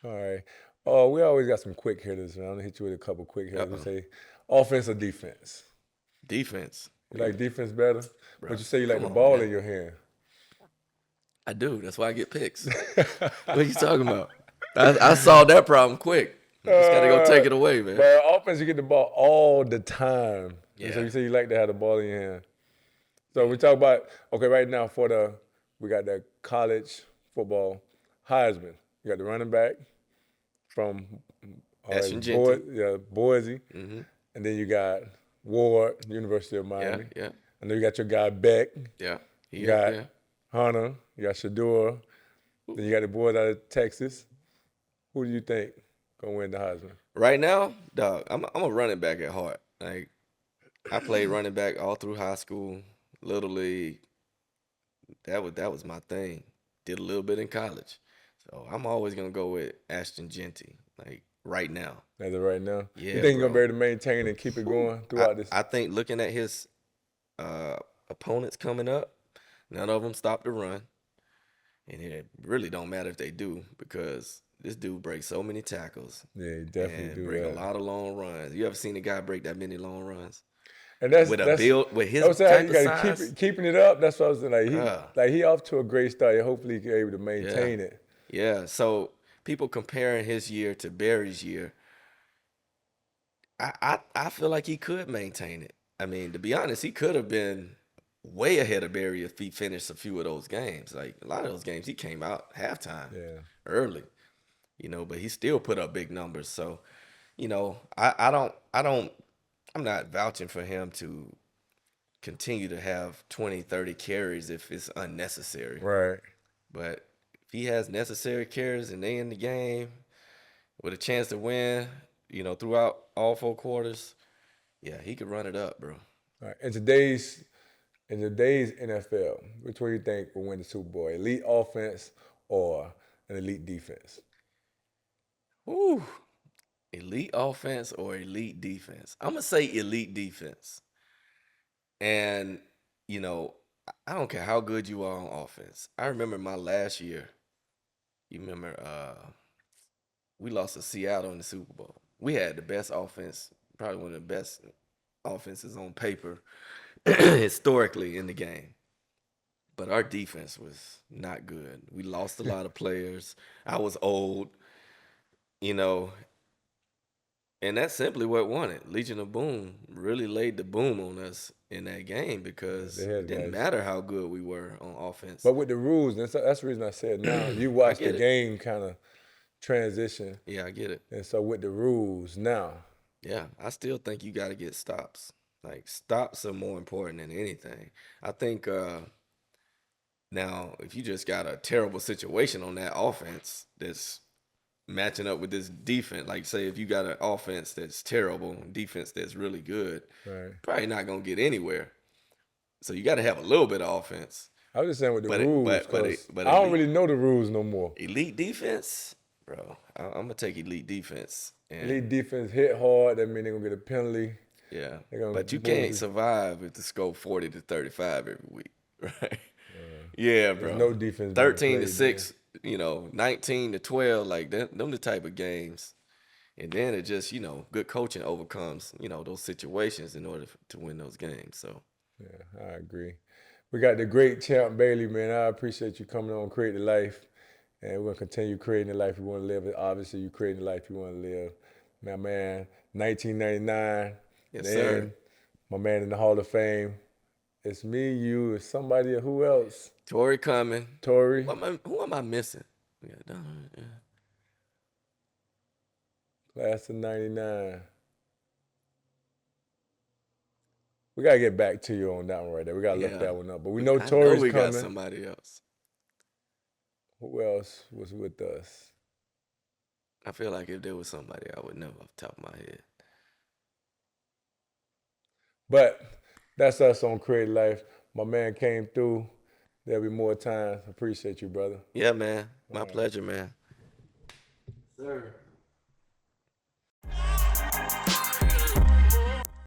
All right. Oh, we always got some quick hitters, man. I'm gonna hit you with a couple quick hitters. We Uh-oh. say offense or defense. Defense. You like defense better, Bro, but you say you like come the on, ball man. in your hand. I do. That's why I get picks. What are you talking about? I solved that problem quick. Just got to go take it away, man. But offense, you get the ball all the time. And so Yeah. you say you like to have the ball in your hand. So we talk about, okay, right now we got that college football Heisman. You got the running back from Ashton Genty. Boise. Mm-hmm. And then you got Ward, University of Yeah, Miami. yeah, And then you got your guy Beck. yeah. You got Hunter. You got Shador. Then you got the boys out of Texas. Who do you think gonna win the Heisman? Right now, dog, I'm a running back at heart. Like, I played running back all through high school, little league. That was my thing. Did a little bit in college. So I'm always gonna go with Ashton Genty. Like right now. As of right now, Yeah, you think you're gonna be bro. able to maintain and keep it going throughout this? I think looking at his opponents coming up, none of them stop the run. And it really don't matter if they do, because this dude breaks so many tackles Yeah, he definitely and do break a that. lot of long runs. You ever seen a guy break that many long runs? And that's With I his would say how type you of got to size? keeping it up. That's what I was saying. Bruh. Like he off to a great start. Hopefully he able to Yeah. maintain it. Yeah. So people comparing his year to Barry's year, I feel like he could maintain it. I mean, to be honest, he could have been way ahead of Barry if he finished a few of those games. Like a lot of those games, he came out halftime Yeah. early, but he still put up big numbers. So, I'm not vouching for him to continue to have 20, 30 carries if it's unnecessary. Right. But if he has necessary carries and they in the game with a chance to win, throughout all 4 quarters, yeah, he could run it up, bro. All right. In today's NFL, which one do you think will win the Super Bowl? Elite offense or an elite defense? Ooh, elite offense or elite defense? I'm gonna say elite defense. And I don't care how good you are on offense. I remember my last year. You remember we lost to Seattle in the Super Bowl. We had the best offense, probably one of the best offenses on paper historically in the game. But our defense was not good. We lost a lot of players. I was old, you know, and that's simply what won it. Legion of Boom really laid the boom on us in that game because They it had didn't guys. matter how good we were on offense. But with the rules, that's the reason I said now you I watch the get it. game kind of transition, Yeah, I get it. and so with the rules now, Yeah, I still think you got to get stops. Like stops are more important than anything. I think now if you just got a terrible situation on that offense that's matching up with this defense, like say if you got an offense that's terrible, defense that's really good, right? probably not gonna get anywhere. So you got to have a little bit of offense. I was just saying with the But rules because I don't really know the rules no more. elite defense, bro. I'm gonna take elite defense. And Elite defense hit hard. That means they're gonna get a penalty. yeah, They're gonna but you boom can't you. survive if the score 40 to 35 every week, right? Yeah, bro. no defense being 13 to played, 6, 19 to 12, like that. Them the type of games. And then it just, good coaching overcomes, those situations in order to win those games. So Yeah, I agree. We got the great Champ Bailey, man. I appreciate you coming on, Create the Life. And we're gonna continue creating the life you want to live. Obviously, you creating the life you want to live. My man, 1999. yes, and sir. my man in the Hall of Fame. It's me, you, it's somebody. Who else? Tory coming. Tory. Who am I missing? Yeah, Class of '99. We gotta get back to you on that one right there. We gotta look Yeah, that one up. But we know I know Tori's we got coming. somebody else. Who else was with us? I feel like if there was somebody, I would know off the top of my head. But that's us on Create Life. My man came through. There'll be more time. Appreciate you, brother. Yeah, man. All My right. pleasure, man. Sir.